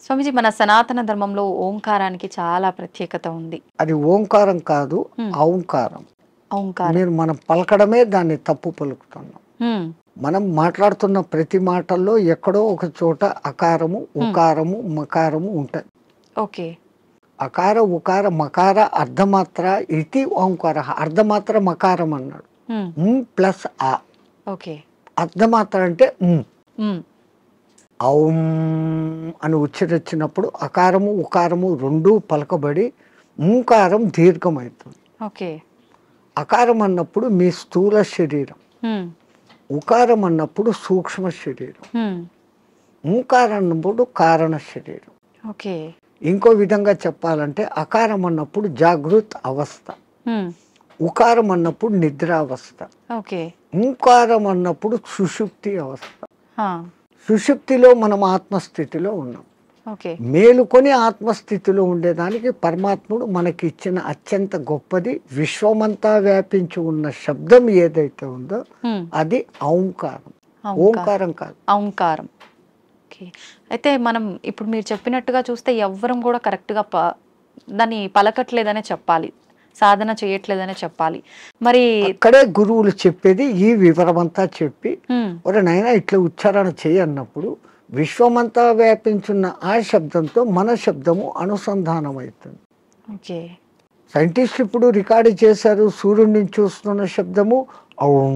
స్వామిజీ, మన సనాతన ధర్మంలో ఓంకారానికి చాలా ప్రత్యేకత ఉంది. అది ఓంకారం కాదు, ఔంకారం. మీరు మనం పలకడమే దాన్ని తప్పు పలుకుతున్నాం. మనం మాట్లాడుతున్న ప్రతి మాటల్లో ఎక్కడో ఒక చోట అకారము, ఉకారము, మకారము ఉంటాయి. ఓకే. అకార ఉకార మకార అర్ధమాత్ర ఇది ఓంకార. అర్ధమాత్ర మకారం అన్నాడు, ప్లస్ ఆ. ఓకే. అర్ధమాత్ర అంటే ఔం అని ఉచ్చరించినప్పుడు అకారము ఉకారము రెండూ పలకబడి మూకారం దీర్ఘమవుతుంది. ఓకే. అకారం అన్నప్పుడు మీ స్థూల శరీరం, ఉకారం అన్నప్పుడు సూక్ష్మ శరీరం, మూకారం అన్నప్పుడు కారణ శరీరం. ఓకే. ఇంకో విధంగా చెప్పాలంటే అకారం అన్నప్పుడు జాగృత్ అవస్థ, ఉకారం అన్నప్పుడు నిద్రావస్థ, మూకారం అన్నప్పుడు సుషుప్తి అవస్థ. సుషుప్తిలో మనం ఆత్మస్థితిలో ఉన్నాం. మేలుకొని ఆత్మస్థితిలో ఉండేదానికి పరమాత్ముడు మనకి ఇచ్చిన అత్యంత గొప్పది, విశ్వమంతా వ్యాపించి ఉన్న శబ్దం ఏదైతే ఉందో అది ఔంకారం. ఓంకారం కాదు, ఔంకారం. అయితే మనం ఇప్పుడు మీరు చెప్పినట్టుగా చూస్తే ఎవ్వరం కూడా కరెక్ట్గా దాన్ని పలకట్లేదనే చెప్పాలి, సాధన చేయట్లేదనే చెప్పాలి. మరి అక్కడే గురువులు చెప్పేది ఈ వివరమంతా చెప్పి, ఒరే నాయనా ఇట్లా ఉచ్చారణ చేయన్నప్పుడు విశ్వమంతా వ్యాపించున్న ఆ శబ్దంతో మన శబ్దము అనుసంధానం అవుతుంది. సైంటిస్ట్ ఇప్పుడు రికార్డు చేశారు, సూర్యుడి నుంచి చూస్తున్న శబ్దము ఔం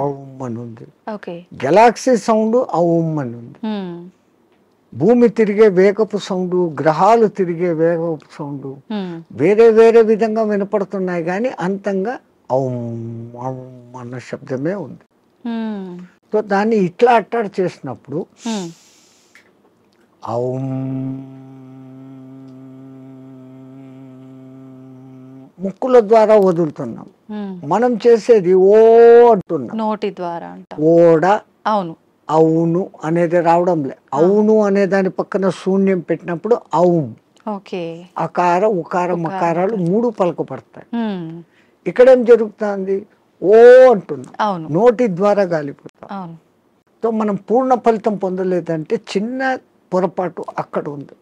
ఔం అని ఉంది, గెలాక్సీ సౌండ్ ఔం అని ఉంది, భూమి తిరిగే వేగపు సౌండ్, గ్రహాలు తిరిగే వేగపు సౌండ్ వేరే వేరే విధంగా వినపడుతున్నాయి, కానీ అంతంగా ఔం ఔం అన్న శబ్దమే ఉంది. సో దాన్ని ఇట్లా అట్టాడు చేసినప్పుడు ఔం ముక్కుల ద్వారా వదులుతున్నాం, మనం చేసేది ఓ అంటున్నాం నోటి ద్వారా. ఓడ అవును, అవును అనేది రావడంలే. అవును అనే దాని పక్కన శూన్యం పెట్టినప్పుడు ఔం. అకార ఉకార మకారాలు మూడు పలకపడతాయి. ఇక్కడేం జరుగుతుంది, ఓ అంటున్నాం, నోటి ద్వారా గాలిపోతాం. సో మనం పూర్ణ ఫలితం పొందలేదంటే చిన్న పొరపాటు అక్కడ ఉంది.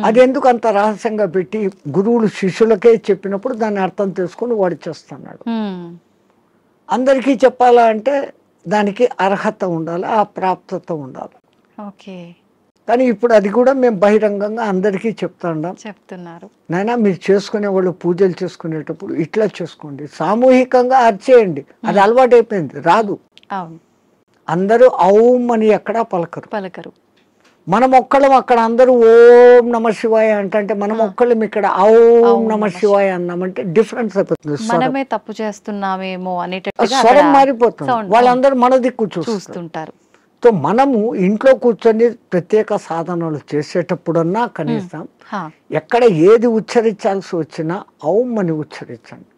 అది ఎందుకు అంత రహస్యంగా పెట్టి గురువులు శిష్యులకే చెప్పినప్పుడు దాన్ని అర్థం చేసుకొని వాడు చేస్తున్నాడు. అందరికీ చెప్పాలా అంటే దానికి అర్హత ఉండాలి, ఆ ప్రాప్తత ఉండాలి. కానీ ఇప్పుడు అది కూడా మేము బహిరంగంగా అందరికీ చెప్తున్నారు. నాయనా మీరు చేసుకునే వాళ్ళు పూజలు చేసుకునేటప్పుడు ఇట్లా చేసుకోండి, సామూహికంగా అర్చేయండి. అది అలవాటు అయిపోయింది, రాదు. అందరూ ఔం అని ఎక్కడా పలకరు. మనం ఒక్కళ్ళం అక్కడ అందరూ ఓం నమ శివాయ అంటే మనం ఒక్కళ్ళం ఇక్కడ ఓం నమ శివాయ అన్నామంటే డిఫరెన్స్ అయిపోతుంది. మనమే తప్పు చేస్తున్నామేమో అనేటట్టుగా స్వరం మారిపోతుంది, వాళ్ళందరూ మన దిక్కు చూస్తుంటారు. సో మనము ఇంట్లో కూర్చొని ప్రత్యేక సాధనలు చేసేటప్పుడన్నా కనీసం ఎక్కడ ఏది ఉచ్చరించాల్సి వచ్చినా ఔం అని ఉచ్చరించండి,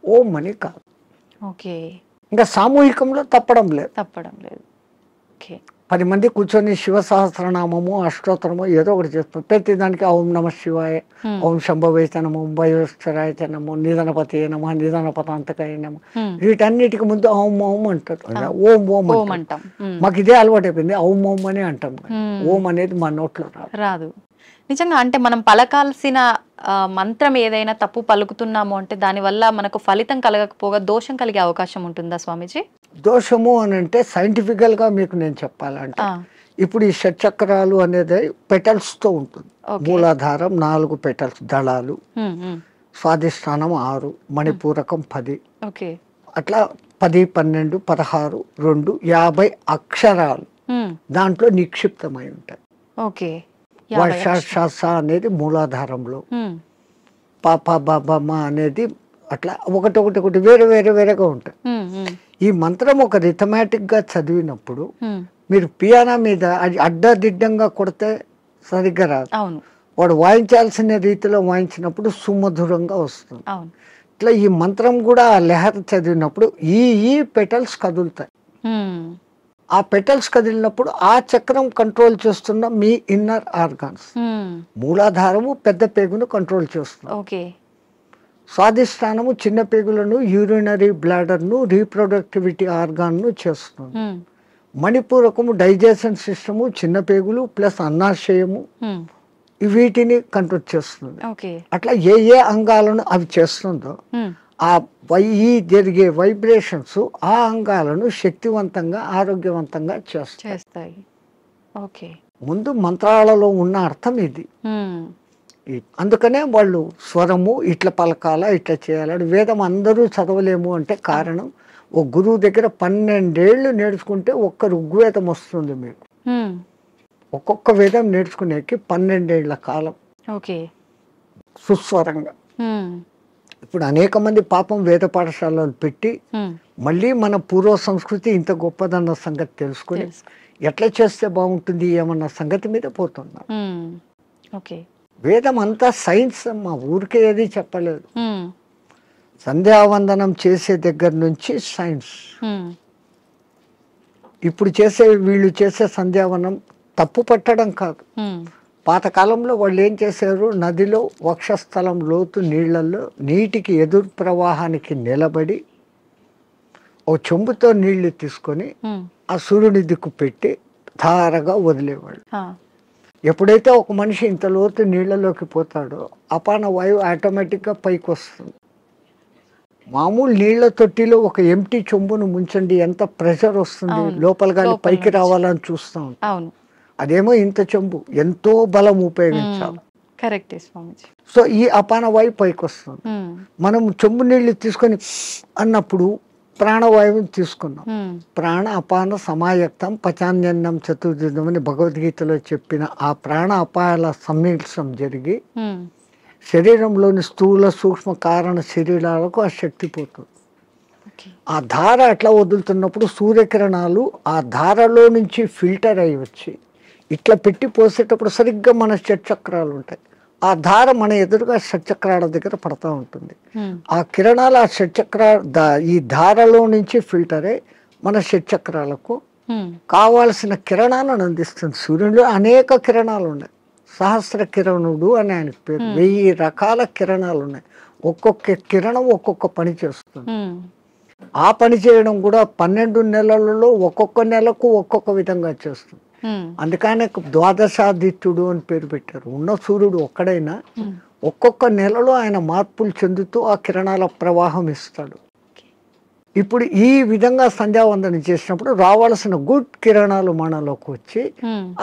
ఓం అని కాదు. ఇంకా సామూహికంలో తప్పడం లేదు. 10 మంది కూర్చొని శివ సహస్రనామము అష్టోత్తరము ఏదో ఒకటి చేస్తాం. ప్రతి దానికి ఓం నమ శివాయ, ఓం శంభవైతే నమో, భయోశ్వరాయ నమో, నిధనపతి నమ, నిధనపతాంతకాయ నమ, వీటన్నిటికి ముందు ఓం ఓం అంటారు. ఓం ఓం అంటాం. మాకు ఇదే అలవాటు అయిపోయింది, ఓం ఓం అని అంటాం. ఓం అనేది మా నోట్లో రాదు. నిజంగా అంటే మనం పలకాల్సిన మంత్రం ఏదైనా తప్పు పలుకుతున్నాము అంటే దానివల్ల మనకు ఫలితం కలగకపోగా దోషం కలిగే అవకాశం ఉంటుందా స్వామీజీ? దోషము అని అంటే సైంటిఫికల్గా మీకు నేను చెప్పాలంటే ఇప్పుడు ఈ షట్చక్రాలు అనేది పెటల్స్తో ఉంటుంది. మూలాధారం 4 పెటల్స్ దళాలు, స్వాధిష్టానం 6, మణిపూరకం 10, అట్లా 10, 12, 16, 2, 50 అక్షరాలు దాంట్లో నిక్షిప్తమై ఉంటాయి. వర్ష అనేది మూలాధారంలో, పాప బాబమ్మ అనేది అట్లా ఒకటి వేరేగా ఉంటాయి. ఈ మంత్రం ఒక రిథమాటిక్ గా చదివినప్పుడు మీరు పియానో మీద అడ్డదిడ్డంగా కొడితే సరిగ్గా రాదు. వాడు వాయించాల్సిన రీతిలో వాయించినప్పుడు సుమధురంగా వస్తుంది. ఇట్లా ఈ మంత్రం కూడా ఆ లెహర్ చదివినప్పుడు ఈ పెటల్స్ కదులుతాయి. ఆ పెటల్స్ కదిలినప్పుడు ఆ చక్రం కంట్రోల్ చేస్తున్న మీ ఇన్నర్ ఆర్గాన్స్. మూలాధారము పెద్ద పేగును కంట్రోల్ చేస్తుంది. స్వాధిష్టానము చిన్న పేగులను, యూరినరీ బ్లాడర్ను, రీప్రొడక్టివిటీ ఆర్గాన్ను చేస్తుంది. మణిపూరకము డైజెషన్ సిస్టము, చిన్న పేగులు ప్లస్ అన్నాశయము, వీటిని కంట్రోల్ చేస్తుంది. అట్లా ఏ అంగాలను అవి చేస్తుందో ఈ జరిగే వైబ్రేషన్స్ ఆ అంగాలను శక్తివంతంగా ఆరోగ్యవంతంగా చేస్తాయి. ముందు మంత్రాలలో ఉన్న అర్థం ఇది. అందుకనే వాళ్ళు స్వరము ఇట్లా పలకాల, ఇట్లా చేయాలని. వేదం అందరూ చదవలేము అంటే కారణం, ఒక గురువు దగ్గర 12 ఏళ్ళు నేర్చుకుంటే ఒక్క ఋగ్వేదం వస్తుంది మీకు. ఒక్కొక్క వేదం నేర్చుకునేకి 12 ఏళ్ల కాలం సుస్వరంగా. ఇప్పుడు అనేక మంది పాపం వేద పాఠశాలలు పెట్టి మళ్ళీ మన పూర్వ సంస్కృతి ఇంత గొప్పదన్న సంగతి తెలుసుకుని ఎట్లా చేస్తే బాగుంటుంది ఏమన్న సంగతి మీద పోతున్నారు. వేదం అంతా సైన్స్ అమ్మా, ఊరికే ఏది చెప్పలేదు. సంధ్యావందనం చేసే దగ్గర నుంచి సైన్స్. ఇప్పుడు వీళ్ళు చేసే సంధ్యావనం తప్పు పట్టడం కాదు. పాతకాలంలో వాళ్ళు ఏం చేశారు, నదిలో వక్షస్థలం లోతు నీళ్లలో నీటికి ఎదురు ప్రవాహానికి నిలబడి ఓ చెంబుతో నీళ్లు తీసుకొని ఆ సూర్యుని దిక్కు పెట్టి ధారగా వదిలేవాళ్ళు. ఎప్పుడైతే ఒక మనిషి ఇంత లోతు నీళ్లలోకి పోతాడో అపాన వాయువు ఆటోమేటిక్గా పైకి వస్తుంది. మామూలు నీళ్ల తొట్టిలో ఒక ఎంటీ చెంబును ముంచండి, ఎంత ప్రెషర్ వస్తుంది, లోపల గాలి పైకి రావాలని చూస్తూ ఉంటాం. అదేమో ఇంత చెంబు, ఎంతో బలం ఉపయోగించాలి. సో ఈ అపాన వాయువు పైకి వస్తుంది. మనం చెంబు నీళ్లు తీసుకొని అన్నప్పుడు ప్రాణవాయువుని తీసుకున్నాం. ప్రాణ అపాన సమాయక్తం పచాన్యన్నం చతుర్జుదం అని భగవద్గీతలో చెప్పిన ఆ ప్రాణ అపాయాల సమ్మిళనం జరిగి శరీరంలోని స్థూల సూక్ష్మ కారణ శరీరాలకు ఆ శక్తి పోతుంది. ఆ ధార అట్లా వదులుతున్నప్పుడు సూర్యకిరణాలు ఆ ధారలో నుంచి ఫిల్టర్ అయ్యి వచ్చి ఇట్లా పెట్టి పోసేటప్పుడు సరిగ్గా మన షట్చక్రాలు ఉంటాయి. ఆ ధార మన ఎదురుగా షట్చక్రాల దగ్గర పడతా ఉంటుంది. ఆ కిరణాలు ఆ ఈ ధారలో నుంచి ఫిల్టర్ అయ్యి మన షట్చక్రాలకు కావాల్సిన కిరణాలను అందిస్తుంది. సూర్యుడిలో అనేక కిరణాలు ఉన్నాయి. సహస్ర కిరణుడు అని ఆయనకు పేరు. 1000 రకాల కిరణాలు ఉన్నాయి. ఒక్కొక్క కిరణం ఒక్కొక్క పని చేస్తుంది. ఆ పని చేయడం కూడా 12 నెలలలో ఒక్కొక్క నెలకు ఒక్కొక్క విధంగా చేస్తుంది. అందుకనే ద్వాదశాదిత్యుడు అని పేరు పెట్టారు. ఉన్న సూర్యుడు ఒక్కడైనా ఒక్కొక్క నెలలో ఆయన మార్పులు చెందుతూ ఆ కిరణాల ప్రవాహం ఇస్తాడు. ఇప్పుడు ఈ విధంగా సంధ్యావందనం చేసినప్పుడు రావాల్సిన గుడ్ కిరణాలు మనలోకి వచ్చి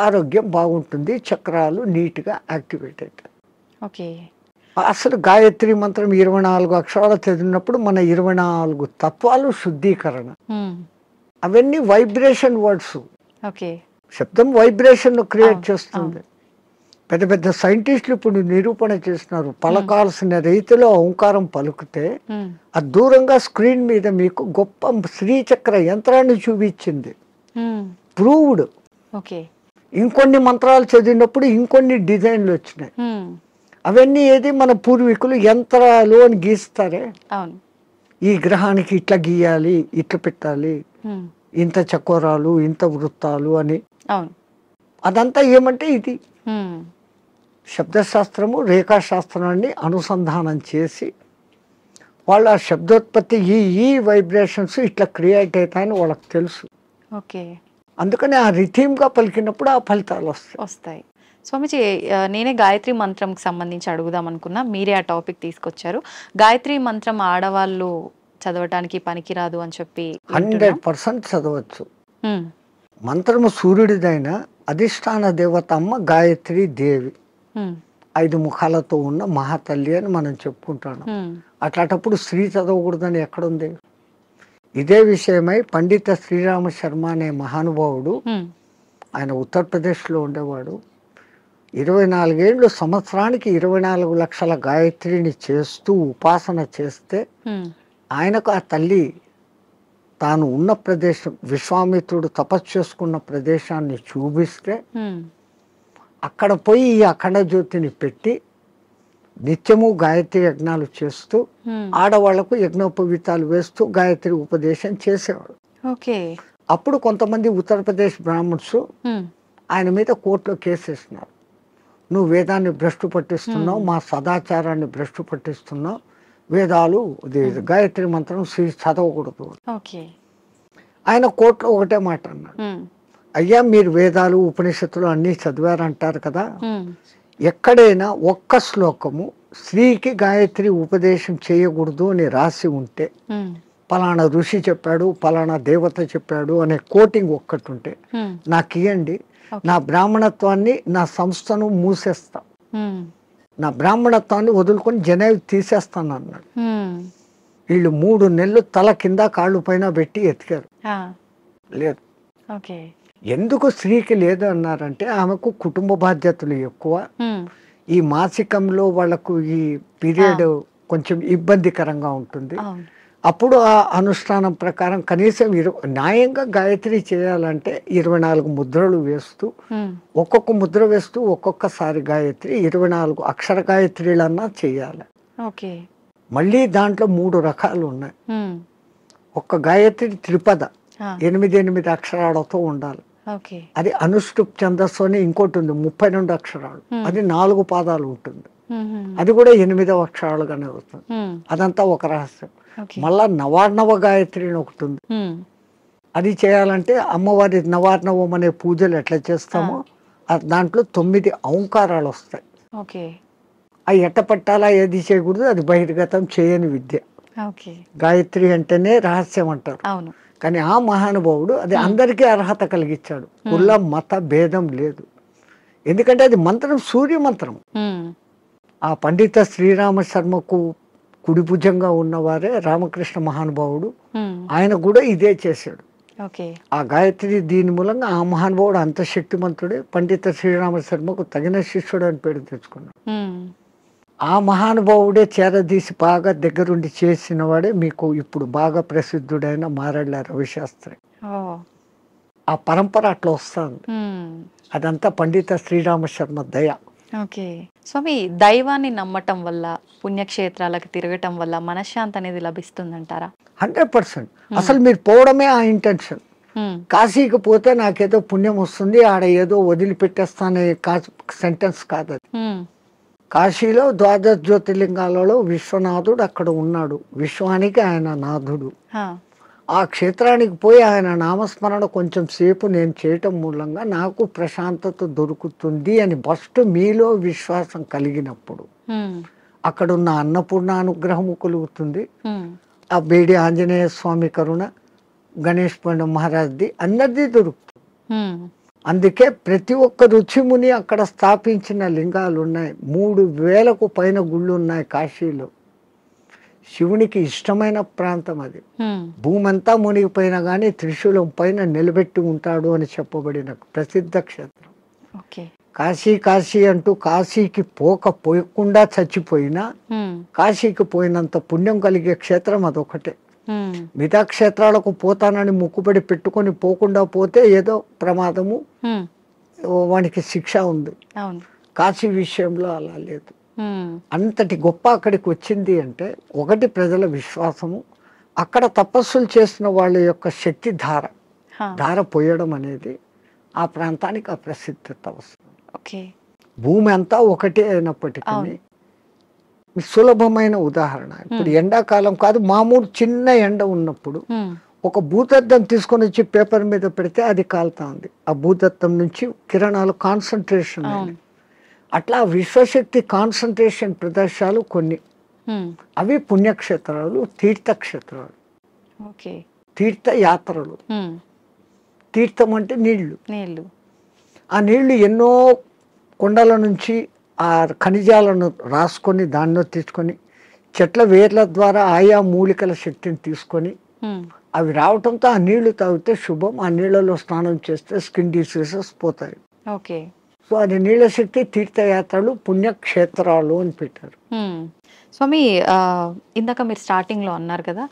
ఆరోగ్యం బాగుంటుంది. చక్రాలు నీట్ గా యాక్టివేట్ అవుతాయి. అసలు గాయత్రి మంత్రం 24 అక్షరాలు చదివినప్పుడు మన 24 తత్వాలు శుద్ధీకరణ. అవన్నీ వైబ్రేషన్ వర్డ్స్. శబ్దం వైబ్రేషన్ క్రియేట్ చేస్తుంది. పెద్ద పెద్ద సైంటిస్టులు ఇప్పుడు నిరూపణ చేస్తున్నారు. పలకాల్సిన రీతిలో ఓంకారం పలుకుతే అది దూరంగా స్క్రీన్ మీద మీకు గొప్ప శ్రీచక్ర యంత్రాన్ని చూపించింది. ప్రూవ్డ్. ఇంకొన్ని మంత్రాలు చదివినప్పుడు ఇంకొన్ని డిజైన్లు వచ్చినాయి. అవన్నీ ఏది మన పూర్వీకులు యంత్రాలు అని గీస్తారే, ఈ గ్రహానికి ఇట్లా గీయాలి, ఇట్లా పెట్టాలి, ఇంత చకోరాలు, ఇంత వృత్తాలు అని. అదంతా ఏమంటే ఇది శబ్దశాస్త్రము రేఖాశాస్త్రాన్ని అనుసంధానం చేసి వాళ్ళ శబ్దోత్పత్తి ఈ వైబ్రేషన్స్ ఇట్లా క్రియేట్ అవుతాయని వాళ్ళకి తెలుసు. అందుకని ఆ రిథీమ్గా పలికినప్పుడు ఆ ఫలితాలు వస్తాయి. స్వామిజీ, నేనే గాయత్రి మంత్రంకి సంబంధించి అడుగుదాం అనుకున్నా, మీరే ఆ టాపిక్ తీసుకొచ్చారు. గాయత్రి మంత్రం ఆడవాళ్ళు చదవటానికి పనికిరాదు అని చెప్పి 100% చదవచ్చు. ఉమ్, మంత్రము సూర్యుడిదైన అధిష్టాన దేవత అమ్మ గాయత్రి దేవి ఉమ్, 5 ముఖాలతో ఉన్న మహాతల్లి అని మనం చెప్పుకుంటాం. ఉమ్, అట్లాంటప్పుడు స్త్రీ చదవకూడదని ఎక్కడుంది? ఇదే విషయమై పండిత శ్రీరామ శర్మ అనే మహానుభావుడు, ఉమ్, ఆయన ఉత్తరప్రదేశ్లో ఉండేవాడు. 24 ఏళ్ళు సంవత్సరానికి 24 లక్షల గాయత్రిని చేస్తూ ఉపాసన చేస్తే ఉమ్, ఆయనకు ఆ తల్లి తాను ఉన్న ప్రదేశం, విశ్వామిత్రుడు తపస్సు చేసుకున్న ప్రదేశాన్ని చూపిస్తే ఉమ్, అక్కడ పోయి ఈ అఖండ జ్యోతిని పెట్టి నిత్యము గాయత్రి యజ్ఞాలు చేస్తూ ఉమ్, ఆడవాళ్లకు యజ్ఞోపవీతాలు వేస్తూ గాయత్రి ఉపదేశం చేసేవాడు. ఓకే. అప్పుడు కొంతమంది ఉత్తరప్రదేశ్ బ్రాహ్మణ్స్ ఉమ్, ఆయన మీద కోర్టులో కేసేసినారు. నువ్వు వేదాన్ని భ్రష్టు పట్టిస్తున్నావు, మా సదాచారాన్ని భ్రష్టు పట్టిస్తున్నావు, వేదాలు గాయత్రి మంత్రం చదవకూడదు. ఓకే. ఆయన కోర్టులో ఒకటే మాట అన్నాడు, ఉమ్, అయ్యా మీరు వేదాలు ఉపనిషత్తులు అన్నీ చదివారంటారు కదా, ఉమ్, ఎక్కడైనా ఒక్క శ్లోకము స్త్రీకి గాయత్రి ఉపదేశం చేయకూడదు అని రాసి ఉంటే, ఉమ్, పలానా ఋషి చెప్పాడు, పలానా దేవత చెప్పాడు అనే కోటింగ్ ఒక్కటి ఉంటే ఉమ్, నాకు ఇవ్వండి, నా బ్రాహ్మణత్వాన్ని, నా సంస్థను మూసేస్తా, ఉమ్, నా బ్రాహ్మణత్వాన్ని వదులుకొని జనేవి తీసేస్తాను అన్నాడు. ఉమ్, వీళ్ళు 3 నెలలు తల కింద కాళ్ళు పైన పెట్టి ఎతికారు, ఆ, లేదు. ఓకే. ఎందుకు స్త్రీకి లేదు అన్నారంటే ఆమెకు కుటుంబ బాధ్యతలు ఎక్కువ, ఉమ్, ఈ మాసికంలో వాళ్ళకు ఈ పీరియడ్ కొంచెం ఇబ్బందికరంగా ఉంటుంది. అవును. అప్పుడు ఆ అనుష్ఠానం ప్రకారం కనీసం న్యాయంగా గాయత్రి చేయాలంటే 24 ముద్రలు వేస్తూ, ఉమ్, ఒక్కొక్క ముద్ర వేస్తూ ఒక్కొక్కసారి గాయత్రి 24 అక్షర గాయత్రిలన్నా చేయాలి. ఓకే. మళ్ళీ దాంట్లో 3 రకాలు ఉన్నాయి. ఉమ్, ఒక్క గాయత్రి త్రిపద ఆ, 8 అక్షరాలతో ఉండాలి. ఓకే. అది అనుష్ఠుప్ ఛందస్సు అని ఇంకోటి ఉంది 32 అక్షరాలు, అది 4 పాదాలు ఉంటుంది, ఉమ్, ఉమ్, అది కూడా 8వ అక్షరాలుగానే వస్తుంది. ఉమ్, అదంతా ఒక రహస్యం. ఓకే. మళ్ళా నవార్ణవ గాయత్రి అని ఒకటి ఉంది, ఉమ్, అది చేయాలంటే అమ్మవారి నవార్ణవం అనే పూజలు ఎట్లా చేస్తామో దాంట్లో 9 ఔంకారాలు వస్తాయి. ఓకే. అవి ఎట్ట పట్టాలా, ఏది చేయకూడదు, అది బహిర్గతం చేయని విద్య. ఓకే. గాయత్రి అంటేనే రహస్యం అంటారు. అవును. కానీ ఆ మహానుభావుడు అది అందరికీ అర్హత కలిగించాడు, కుల మత భేదం లేదు. ఎందుకంటే అది మంత్రం సూర్య మంత్రం. ఉమ్, ఆ పండిత శ్రీరామ శర్మకు కుడి భుజంగా ఉన్నవారే రామకృష్ణ మహానుభావుడు, ఉమ్, ఆయన కూడా ఇదే చేశాడు. ఓకే. ఆ గాయత్రి దీని మూలంగా ఆ మహానుభావుడు అంత శక్తిమంతుడే, పండిత శ్రీరామ శర్మకు తగిన శిష్యుడు అని పేరు తెచ్చుకున్నాడు. ఉమ్, ఆ మహానుభావుడే చేరదీసి బాగా దగ్గరుండి చేసిన వాడే మీకు ఇప్పుడు బాగా ప్రసిద్ధుడైన మారెళ్ళ రవిశాస్త్రి. ఓ, ఆ పరంపర అట్లా వస్తుంది. ఉమ్, అదంతా పండిత శ్రీరామ శర్మ దయ. ఓకే. స్వామి, దైవాన్ని నమ్మటం వల్ల, పుణ్యక్షేత్రాలకు తిరగటం వల్ల మనశ్శాంతి అనేది లభిస్తుందంటారా? 100%. అసలు మీరు పోవడమే ఆ ఇంటెన్షన్. ఉమ్, కాశీకి పోతే నాకేదో పుణ్యం వస్తుంది, ఆడ ఏదో వదిలిపెట్టేస్తానే సెంటెన్స్ కాదు అది. ఉమ్, కాశీలో 12 జ్యోతిర్లింగాలలో విశ్వనాథుడు అక్కడ ఉన్నాడు, విశ్వానికి ఆయన నాథుడు. హా, ఆ క్షేత్రానికి పోయి ఆయన నామస్మరణ కొంచెం సేపు నేను చేయటం మూలంగా నాకు ప్రశాంతత దొరుకుతుంది అని ఫస్ట్ మీలో విశ్వాసం కలిగినప్పుడు ఉమ్, అక్కడున్న అన్నపూర్ణ అనుగ్రహము కలుగుతుంది. ఉమ్, ఆ బేడి ఆంజనేయ స్వామి కరుణ, గణేష్ పండ మహారాజ్ది అందరిది దొరుకుతుంది. ఉమ్, అందుకే ప్రతి ఒక్క రుచిముని అక్కడ స్థాపించిన లింగాలు ఉన్నాయి. 3000కు పైన గుళ్ళు ఉన్నాయి కాశీలో. శివునికి ఇష్టమైన ప్రాంతం అది. ఉమ్, భూమి అంతా మునిగిపోయినా కానీ త్రిశూలం పైన నిలబెట్టి ఉంటాడు అని చెప్పబడిన ప్రసిద్ధ క్షేత్రం ఓకే. కాశీ. కాశీ అంటూ కాశీకి పోకుండా చచ్చిపోయినా ఉమ్, కాశీకి పోయినంత పుణ్యం కలిగే క్షేత్రం అదొకటే. ఉమ్, మిగతా క్షేత్రాలకు పోతానని ముక్కుబడి పెట్టుకొని పోకుండా పోతే ఏదో ప్రమాదము, ఉమ్, వానికి శిక్ష ఉంది. అవును. కాశీ విషయంలో అలా లేదు. ఉమ్, అంతటి గొప్ప అక్కడికి వచ్చింది అంటే ఒకటి ప్రజల విశ్వాసము, అక్కడ తపస్సులు చేసిన వాళ్ళ యొక్క శక్తి హా, ధార పోయడం అనేది ఆ ప్రాంతానికి ఆ ప్రసిద్ధత వస్తుంది. ఓకే. భూమి అంతా ఒకటే అయినప్పటికీ అవును. సులభమైన ఉదాహరణ, ఇప్పుడు ఎండాకాలం కాదు, మామూలు చిన్న ఎండ ఉన్నప్పుడు ఉమ్, ఒక భూతద్దం తీసుకొని వచ్చి పేపర్ మీద పెడితే అది కాలుతా ఉంది. ఆ భూతద్దం నుంచి కిరణాలు కాన్సన్ట్రేషన్. అవును. అట్లా విశ్వశక్తి కాన్సన్ట్రేషన్ ప్రదేశాలు కొన్ని. అవి పుణ్యక్షేత్రాలు, తీర్థక్షేత్రాలు, ఓకే. తీర్థయాత్రలు. తీర్థం అంటే నీళ్లు. నీళ్ళు. ఆ నీళ్లు ఎన్నో కొండల నుంచి ఆ ఖనిజాలను రాసుకొని దానిలో తీసుకొని చెట్ల వేర్ల ద్వారా ఆయా మూలికల శక్తిని తీసుకొని అవి రావటంతో ఆ నీళ్లు తాగితే శుభం. ఆ నీళ్లలో స్నానం చేస్తే స్కిన్ డిసీజెస్ పోతాయి. ఓకే. సో అది నీళ్ళ శక్తి, తీర్థయాత్రలు, పుణ్యక్షేత్రాలు అని పెట్టారు. స్వామి, ఇందాక మీరు స్టార్టింగ్లో అన్నారు కదా,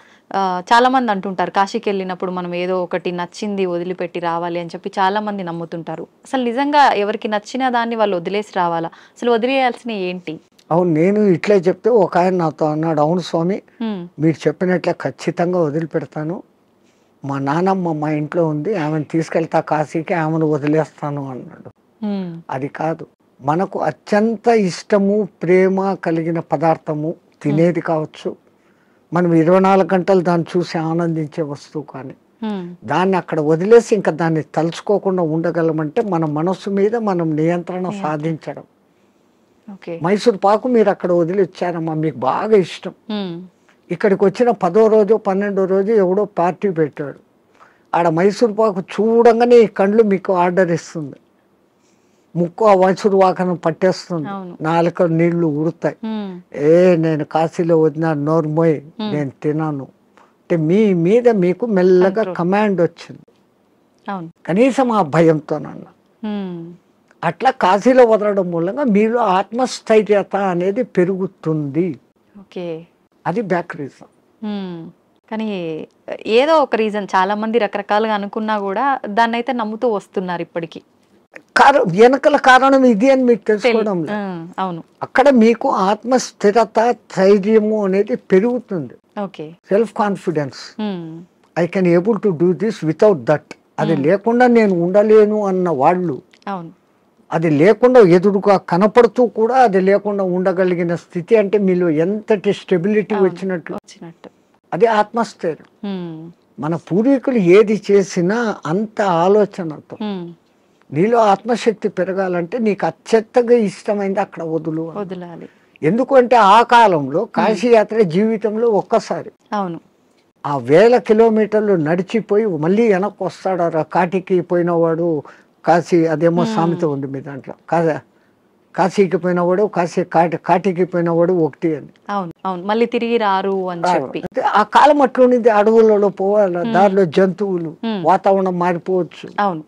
చాలా మంది అంటుంటారు కాశీకి వెళ్ళినప్పుడు మనం ఏదో ఒకటి నచ్చింది వదిలిపెట్టి రావాలి అని చెప్పి చాలా మంది నమ్ముతుంటారు. అసలు నిజంగా ఎవరికి నచ్చిన దాన్ని వాళ్ళు వదిలేసి రావాలా? అసలు వదిలేయాల్సిన ఏంటి? అవును, నేను ఇట్లే చెప్తే ఒక ఆయన నాతో అన్నాడు, అవును స్వామి మీరు చెప్పినట్లే ఖచ్చితంగా వదిలిపెడతాను. మా నానమ్మ మా ఇంట్లో ఉంది, ఆమెను తీసుకెళ్తా కాశీకి, ఆమెను వదిలేస్తాను అన్నాడు. అది కాదు, మనకు అత్యంత ఇష్టము ప్రేమ కలిగిన పదార్థము తినేది కావచ్చు, మనం 24 గంటలు దాన్ని చూసి ఆనందించే వస్తువు, కానీ దాన్ని అక్కడ వదిలేసి ఇంకా దాన్ని తలుచుకోకుండా ఉండగలమంటే మన మనస్సు మీద మనం నియంత్రణ సాధించడం. మైసూర్ పాకు మీరు అక్కడ వదిలి వచ్చారమ్మా, మీకు బాగా ఇష్టం. ఇక్కడికి వచ్చిన 10వ రోజు 12వ రోజు ఎవడో పార్టీ పెట్టాడు, ఆడ మైసూర్ పాకు చూడంగానే ఈ కళ్ళు మీకు ఆర్డర్ ఇస్తుంది, ముక్కు ఆ మైసూర్ పాకను పట్టేస్తుంది, నాలుక నీళ్లు ఉడతాయి. నేను కాశీలో వదిన నోర్మోయ్ నేను తినాను అంటే మీ మీద మీకు మెల్లగా కమాండ్ వచ్చింది, కనీసం ఆ భయంతోనన్నా. అట్లా కాశీలో వదలడం మూలంగా మీలో ఆత్మస్థైర్యత అనేది పెరుగుతుంది. అది బ్యాక్ రీజన్. కానీ ఏదో ఒక రీజన్, చాలా మంది రకరకాలుగా అనుకున్నా కూడా దాన్ని అయితే నమ్ముతూ వస్తున్నారు ఇప్పటికీ. వెనకల కారణం ఇది అని మీకు తెలుసుకోవడం. అవును, అక్కడ మీకు ఆత్మస్థిరత, ధైర్యము అనేది పెరుగుతుంది. Self confidence, I can able to do this without that. అది లేకుండా నేను ఉండలేను అన్న వాళ్ళు, అది లేకుండా ఎదురుగా కనపడుతూ కూడా అది లేకుండా ఉండగలిగిన స్థితి అంటే మీలో ఎంతటి స్టెబిలిటీ వచ్చినట్లు. అది ఆత్మస్థైర్యం. మన పూర్వీకులు ఏది చేసినా అంత ఆలోచనతో. నీలో ఆత్మశక్తి పెరగాలంటే నీకు అత్యంతగా ఇష్టమైంది అక్కడ వదలాలి. ఎందుకంటే ఆ కాలంలో కాశీయాత్ర జీవితంలో ఒక్కసారి. అవును, ఆ 1000 కిలోమీటర్లు నడిచిపోయి మళ్ళీ వెనక్కి వస్తాడు. కాటికి పోయినవాడు కాశీ, అదేమో సామెత ఉంది మీ దాంట్లో, కాశీకి పోయినవాడు కాటికి పోయినవాడు ఒకటి అని. మళ్ళీ తిరిగి రారు అని చెప్పి. ఆ కాలం అట్లుంది, అడవులలో పోవాలి, దారిలో జంతువులు, వాతావరణం మారిపోవచ్చు. అవును,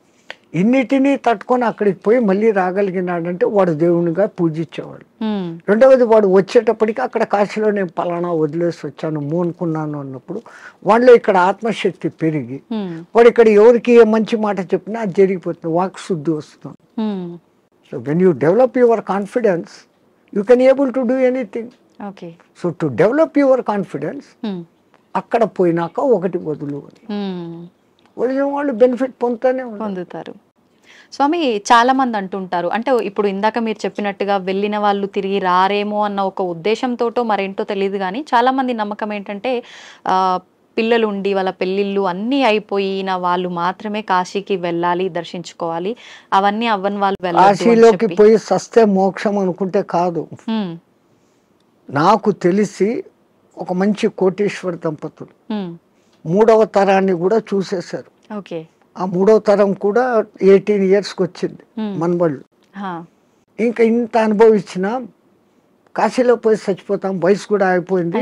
ఇన్నిటినీ తట్టుకొని అక్కడికి పోయి మళ్ళీ రాగలిగినాడంటే వాడు దేవునిగా పూజించేవాడు. రెండవది, వాడు వచ్చేటప్పటికి అక్కడ కాశీలో నేను పలానా వదిలేసి వచ్చాను మోనుకున్నాను అన్నప్పుడు వాళ్ళలో ఇక్కడ ఆత్మశక్తి పెరిగి వాడు ఇక్కడ ఎవరికి ఏ మంచి మాట చెప్పినా అది జరిగిపోతుంది, వాక్ శుద్ధి వస్తుంది. So when you develop your confidence you can able to do anything. So to develop your confidence అక్కడ పోయినాక ఒకటి వదిలిన వాళ్ళు బెనిఫిట్ పొందుతారు. స్వామి, చాలా మంది అంటుంటారు, అంటే ఇప్పుడు ఇందాక మీరు చెప్పినట్టుగా వెళ్ళిన వాళ్ళు తిరిగి రారేమో అన్న ఒక ఉద్దేశంతోటో మరేంటో తెలియదు, కానీ చాలా మంది నమ్మకం ఏంటంటే పిల్లలు ఉండి వాళ్ళ పెళ్ళిళ్ళు అన్నీ అయిపోయిన వాళ్ళు మాత్రమే కాశీకి వెళ్ళాలి, దర్శించుకోవాలి, అవన్నీ అవ్వని వాళ్ళు కాశీలోకి పోయి సస్తే మోక్షం అనుకుంటే కాదు. నాకు తెలిసి ఒక మంచి కోటీశ్వర దంపతులు 3వ తరాన్ని కూడా చూసేశారు. ఆ 3వ తరం కూడా 18 yearsకి వచ్చింది మనబళ్ళు. ఇంకా ఇంత అనుభవించిన కాశీలో పోయి చచ్చిపోతాం, వయసు కూడా అయిపోయింది,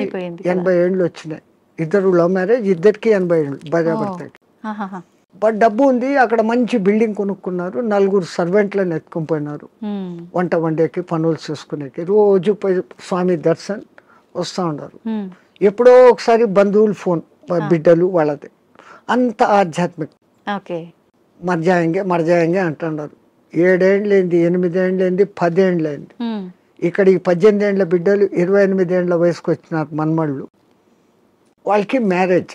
80 ఏళ్ళు వచ్చినాయి. ఇద్దరు లవ్ మ్యారేజ్, ఇద్దరికి 80 ఏళ్ళు భార్యాభర్తకి. బట్ డబ్బు ఉంది, అక్కడ మంచి బిల్డింగ్ కొనుక్కున్నారు, 4 సర్వెంట్లను ఎత్తుకొని పోయినారు, వంట వండేకి పనులు చేసుకునేకి. రోజు పోయి స్వామి దర్శన్ వస్తూ ఉన్నారు. ఎప్పుడో ఒకసారి బంధువులు ఫోన్, బిడ్డలు వాళ్ళది, అంత ఆధ్యాత్మిక. మర్జాయంగే అంటున్నారు. 7 ఏళ్ళైంది, 8 ఏళ్ళైంది, 10 ఏళ్ళైంది. ఇక్కడ ఈ 18 ఏళ్ళ బిడ్డలు 28 ఏళ్ళ వయసుకు వచ్చినారు మనమళ్ళు. వాళ్ళకి మ్యారేజ్,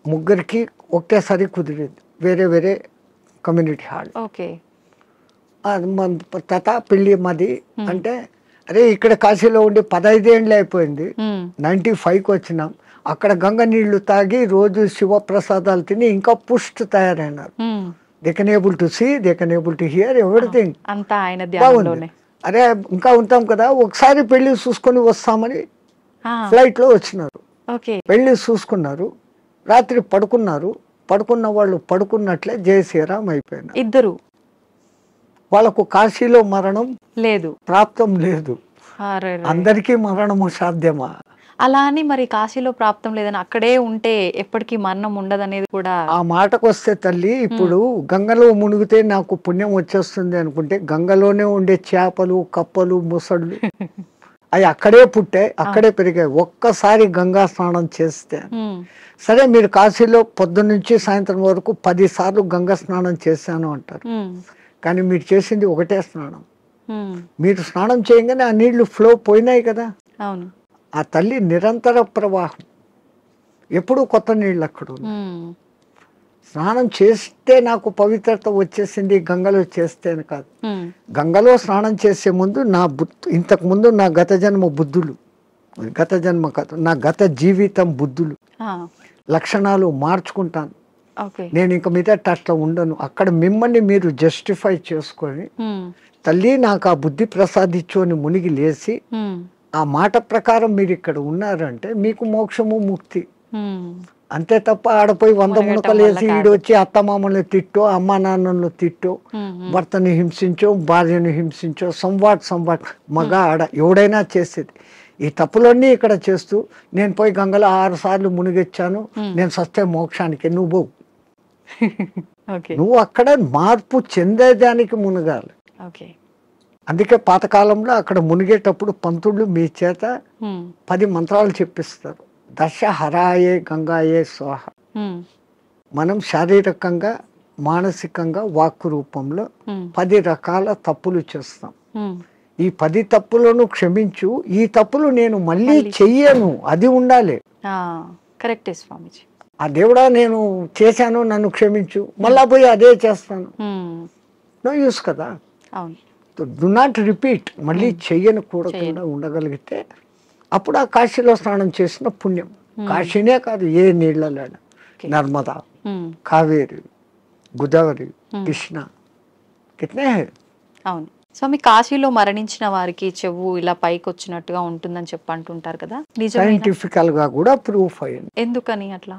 ముగ్గురికి ఒకేసారి కుదిరింది, వేరే వేరే కమ్యూనిటీ హాల్. తత పెళ్ళి మాది అంటే, అరే ఇక్కడ కాశీలో ఉండి 15 ఏళ్ళు అయిపోయింది, 95కి వచ్చినాం, అక్కడ గంగ నీళ్లు తాగి రోజు శివప్రసాదాలు తిని ఇంకా పుష్టి తయారైనారు. They can able to see, they can able to hear everything. బాగుంది. అరే ఇంకా ఉంటాం కదా, ఒకసారి పెళ్లి చూసుకొని వస్తామని ఫ్లైట్లో వచ్చినారు, ఓకే. వెళ్ళి చూసుకున్నారు, రాత్రి పడుకున్నారు. పడుకున్న వాళ్ళు పడుకున్నట్లే జై శ్రీరామ్ అయిపోయినారు. ఇద్దరు వాళ్ళకు కాశీలో మరణం లేదు. ప్రాప్తం లేదు. అరెరే. అందరికీ మరణము సాధ్యమా? అలా అని మరి కాశీలో ప్రాప్తం లేదని అక్కడే ఉంటే ఎప్పటికీ మరణం ఉండదనేది కూడా. ఆ మాటకు వస్తే తల్లి, ఇప్పుడు గంగలో మునిగితే నాకు పుణ్యం వచ్చేస్తుంది అనుకుంటే, గంగలోనే ఉండే చేపలు, కప్పలు, ముసళ్ళు అవి అక్కడే పుట్టాయి, అక్కడే పెరిగాయి. ఒక్కసారి గంగా స్నానం చేస్తే, సరే మీరు కాశీలో పొద్దున్న నుంచి సాయంత్రం వరకు 10 సార్లు గంగా స్నానం చేశాను అంటారు, కానీ మీరు చేసింది ఒకటే స్నానం. మీరు స్నానం చేయగానే ఆ నీళ్లు ఫ్లో పోయినాయి కదా. అవును. ఆ తల్లి నిరంతర ప్రవాహం, ఎప్పుడూ కొత్త నీళ్ళు అక్కడ ఉన్నాయి. స్నానం చేస్తే నాకు పవిత్రత వచ్చేసింది గంగలో చేస్తే అని కాదు. గంగలో స్నానం చేసే ముందు నా ఇంతకు ముందు నా గత జన్మ బుద్ధులు, గత జన్మ కాదు, నా గత జీవితం బుద్ధులు, లక్షణాలు మార్చుకుంటాను. నేను ఇంక మీద అట్లా ఉండను. అక్కడ మిమ్మల్ని మీరు జస్టిఫై చేసుకొని, తల్లి నాకు ఆ బుద్ధి ప్రసాదించు అని మునిగి లేచి, ఆ మాట ప్రకారం మీరు ఇక్కడ ఉన్నారంటే మీకు మోక్షము ముక్తి. అంతే తప్ప ఆడపోయి 100 మునకలు వేసి ఈడొచ్చి అత్తమామల్ని తిట్టో, అమ్మా నాన్నలను తిట్టో, భర్తని హింసించో, భార్యను హింసించో, సంవాట్ మగ ఆడ ఎవడైనా చేసేది. ఈ తప్పులన్నీ ఇక్కడ చేస్తూ, నేను పోయి గంగలో 6 సార్లు మునిగొచ్చాను, నేను సస్తే మోక్షానికి, నువ్వు నువ్వు అక్కడ మార్పు చెందేదానికి మునగాలి. అందుకే పాతకాలంలో అక్కడ మునిగేటప్పుడు పంతుళ్ళు మీ చేత 10 మంత్రాలు చెప్పిస్తారు. దశ హరాయే గంగాయే స్వాహ. మనం శారీరకంగా, మానసికంగా, వాక్కు రూపంలో 10 రకాల తప్పులు చేస్తాం. ఈ 10 తప్పులను క్షమించు, ఈ తప్పులు నేను మళ్ళీ చెయ్యను, అది ఉండాలి. కరెక్టే స్వామిజీ. ఆ దేవుడా నేను చేశాను, నన్ను క్షమించు, మళ్ళా పోయి అదే చేస్తాను, నో యూస్ కదా. Do not repeat. మళ్ళీ చెయ్యను కూడకుండా ఉండగలిగితే అప్పుడు ఆ కాశీలో స్నానం చేసిన పుణ్యం. కాశీనే కాదు, ఏ నీళ్ళలో, నర్మదా, కావేరి, గోదావరి, కృష్ణ, కిట్నే. అవును స్వామి, కాశీలో మరణించిన వారికి చెవు ఇలా పైకి వచ్చినట్టుగా ఉంటుందని చెప్పి అంటుంటారు కదా, సైంటిఫికల్ గా కూడా ప్రూఫ్ అయింది. ఎందుకని అట్లా?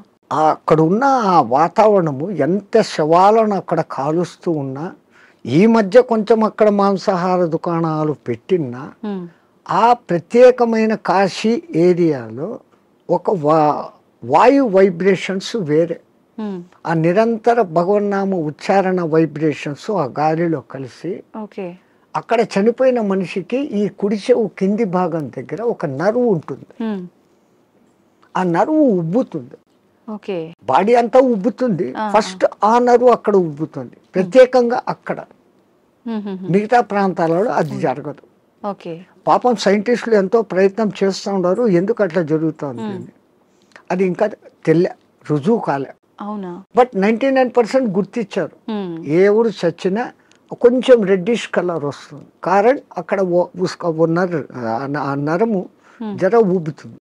అక్కడ ఉన్న ఆ వాతావరణము, ఎంత శవాలను అక్కడ కాలుస్తూ ఉన్నా, ఈ మధ్య కొంచెం అక్కడ మాంసాహార దుకాణాలు పెట్టినా, ఆ ప్రత్యేకమైన కాశీ ఏరియాలో ఒక వాయు వైబ్రేషన్స్ వేరే, ఆ నిరంతర భగవన్నామ ఉచ్చారణ వైబ్రేషన్స్ ఆ గాలిలో కలిసి, అక్కడ చనిపోయిన మనిషికి ఈ కుడి చెవు కింది భాగం దగ్గర ఒక నరువు ఉంటుంది. ఆ నరువు ఉబ్బుతుంది, బాడీ అంతా ఉబ్బుతుంది, ఫస్ట్ ఆ నరువు అక్కడ ఉబ్బుతుంది ప్రత్యేకంగా అక్కడ. మిగతా ప్రాంతాలలో అది జరగదు. పాపం సైంటిస్టులు ఎంతో ప్రయత్నం చేస్తూ ఉన్నారు, ఎందుకు అట్లా జరుగుతుంది అది ఇంకా రుజువు కాలే. బట్ 99% గుర్తించారు. ఏ ఊరు చచ్చినా కొంచెం రెడ్డిష్ కలర్ వస్తుంది, కారణం అక్కడ ఆ నరము జర ఊబుతుంది.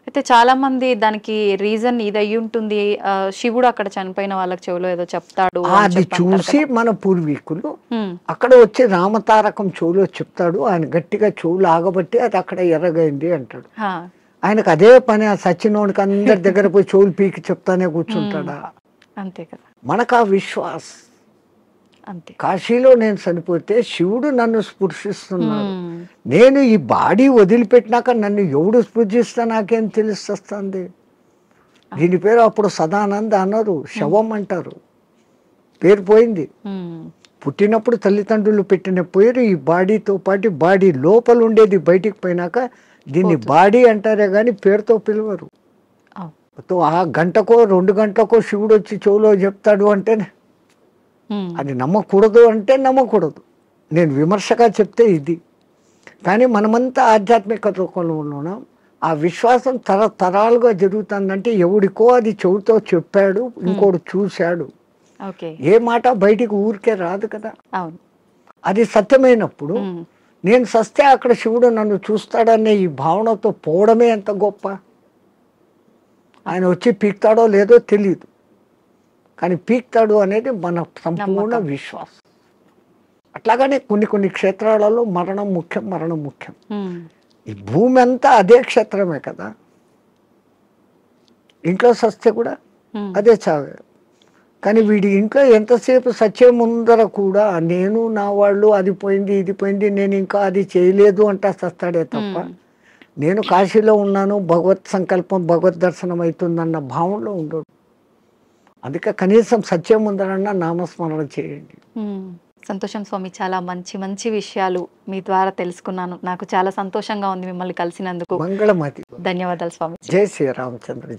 అయితే చాలా మంది దానికి రీజన్ ఇది అయ్యి ఉంటుంది, శివుడు అక్కడ చనిపోయిన వాళ్ళకి చెవులో ఏదో చెప్తాడు అది చూసి మన పూర్వీకులు అక్కడ వచ్చి రామతారకం చెవులో చెప్తాడు, ఆయన గట్టిగా చెవులు ఆగబట్టి అది అక్కడ ఎర్రగైంది అంటాడు. ఆయనకు అదే పని, ఆ సచ్చినోడికి అందరి దగ్గర పోయి చెవులు పీకి చెప్తానే కూర్చుంటాడా? అంతే కదా. మనకు ఆ విశ్వాస్ అంతే. కాశీలో నేను చనిపోతే శివుడు నన్ను స్పృశిస్తున్నాడు, నేను ఈ బాడీ వదిలిపెట్టినాక నన్ను ఎవడు స్పృశిస్తా నాకేం తెలుస్తుంది. దీని పేరు అప్పుడు సదానంద అన్నారు, శవం అంటారు, పేరు పోయింది. పుట్టినప్పుడు తల్లిదండ్రులు పెట్టిన పేరు ఈ బాడీతో పాటు బాడీ లోపల ఉండేది బయటికి పోయినాక దీన్ని బాడీ అంటారే కానీ పేరుతో పిలవరు. ఆ గంటకో 2 గంటలకో శివుడు వచ్చి చెవులో చెప్తాడు అంటే అది నమ్మకూడదు, అంటే నమ్మకూడదు. నేను విమర్శగా చెప్తే ఇది. కానీ మనమంతా ఆధ్యాత్మిక లోకంలో ఆ విశ్వాసం తరతరాలుగా జరుగుతుందంటే ఎవడికో అది చెవుతో చెప్పాడు, ఇంకోడు చూశాడు. ఏ మాట బయటికి ఊరికే రాదు కదా. అది సత్యమైనప్పుడు నేను సస్తే అక్కడ శివుడు నన్ను చూస్తాడనే ఈ భావనతో పోవడమే ఎంత గొప్ప. ఆయన వచ్చి పీక్తాడో లేదో తెలియదు, కానీ పీక్తాడు అనేది మన సంపూర్ణ విశ్వాసం. అట్లాగనే కొన్ని క్షేత్రాలలో మరణం ముఖ్యం. ఈ భూమి అంతా అదే క్షేత్రమే కదా. ఇంట్లో సస్తే కూడా అదే చావే. కానీ వీడి ఇంట్లో ఎంతసేపు సత్యం ముందర కూడా నేను నా వాళ్ళు అది పోయింది ఇది పోయింది నేను ఇంకా అది చేయలేదు అంటా సస్తాడే తప్ప నేను కాశీలో ఉన్నాను భగవత్ సంకల్పం భగవద్ దర్శనం అవుతుందన్న భావంలో ఉండడు. అందుకే కనీసం సత్యం ముందరన్నా నామస్మరణ చేయండి. సంతోషం స్వామి, చాలా మంచి మంచి విషయాలు మీ ద్వారా తెలుసుకున్నాను. నాకు చాలా సంతోషంగా ఉంది మిమ్మల్ని కలిసినందుకు. మంగళమతి. ధన్యవాదాలు స్వామి. జై శ్రీరామచంద్రజీ.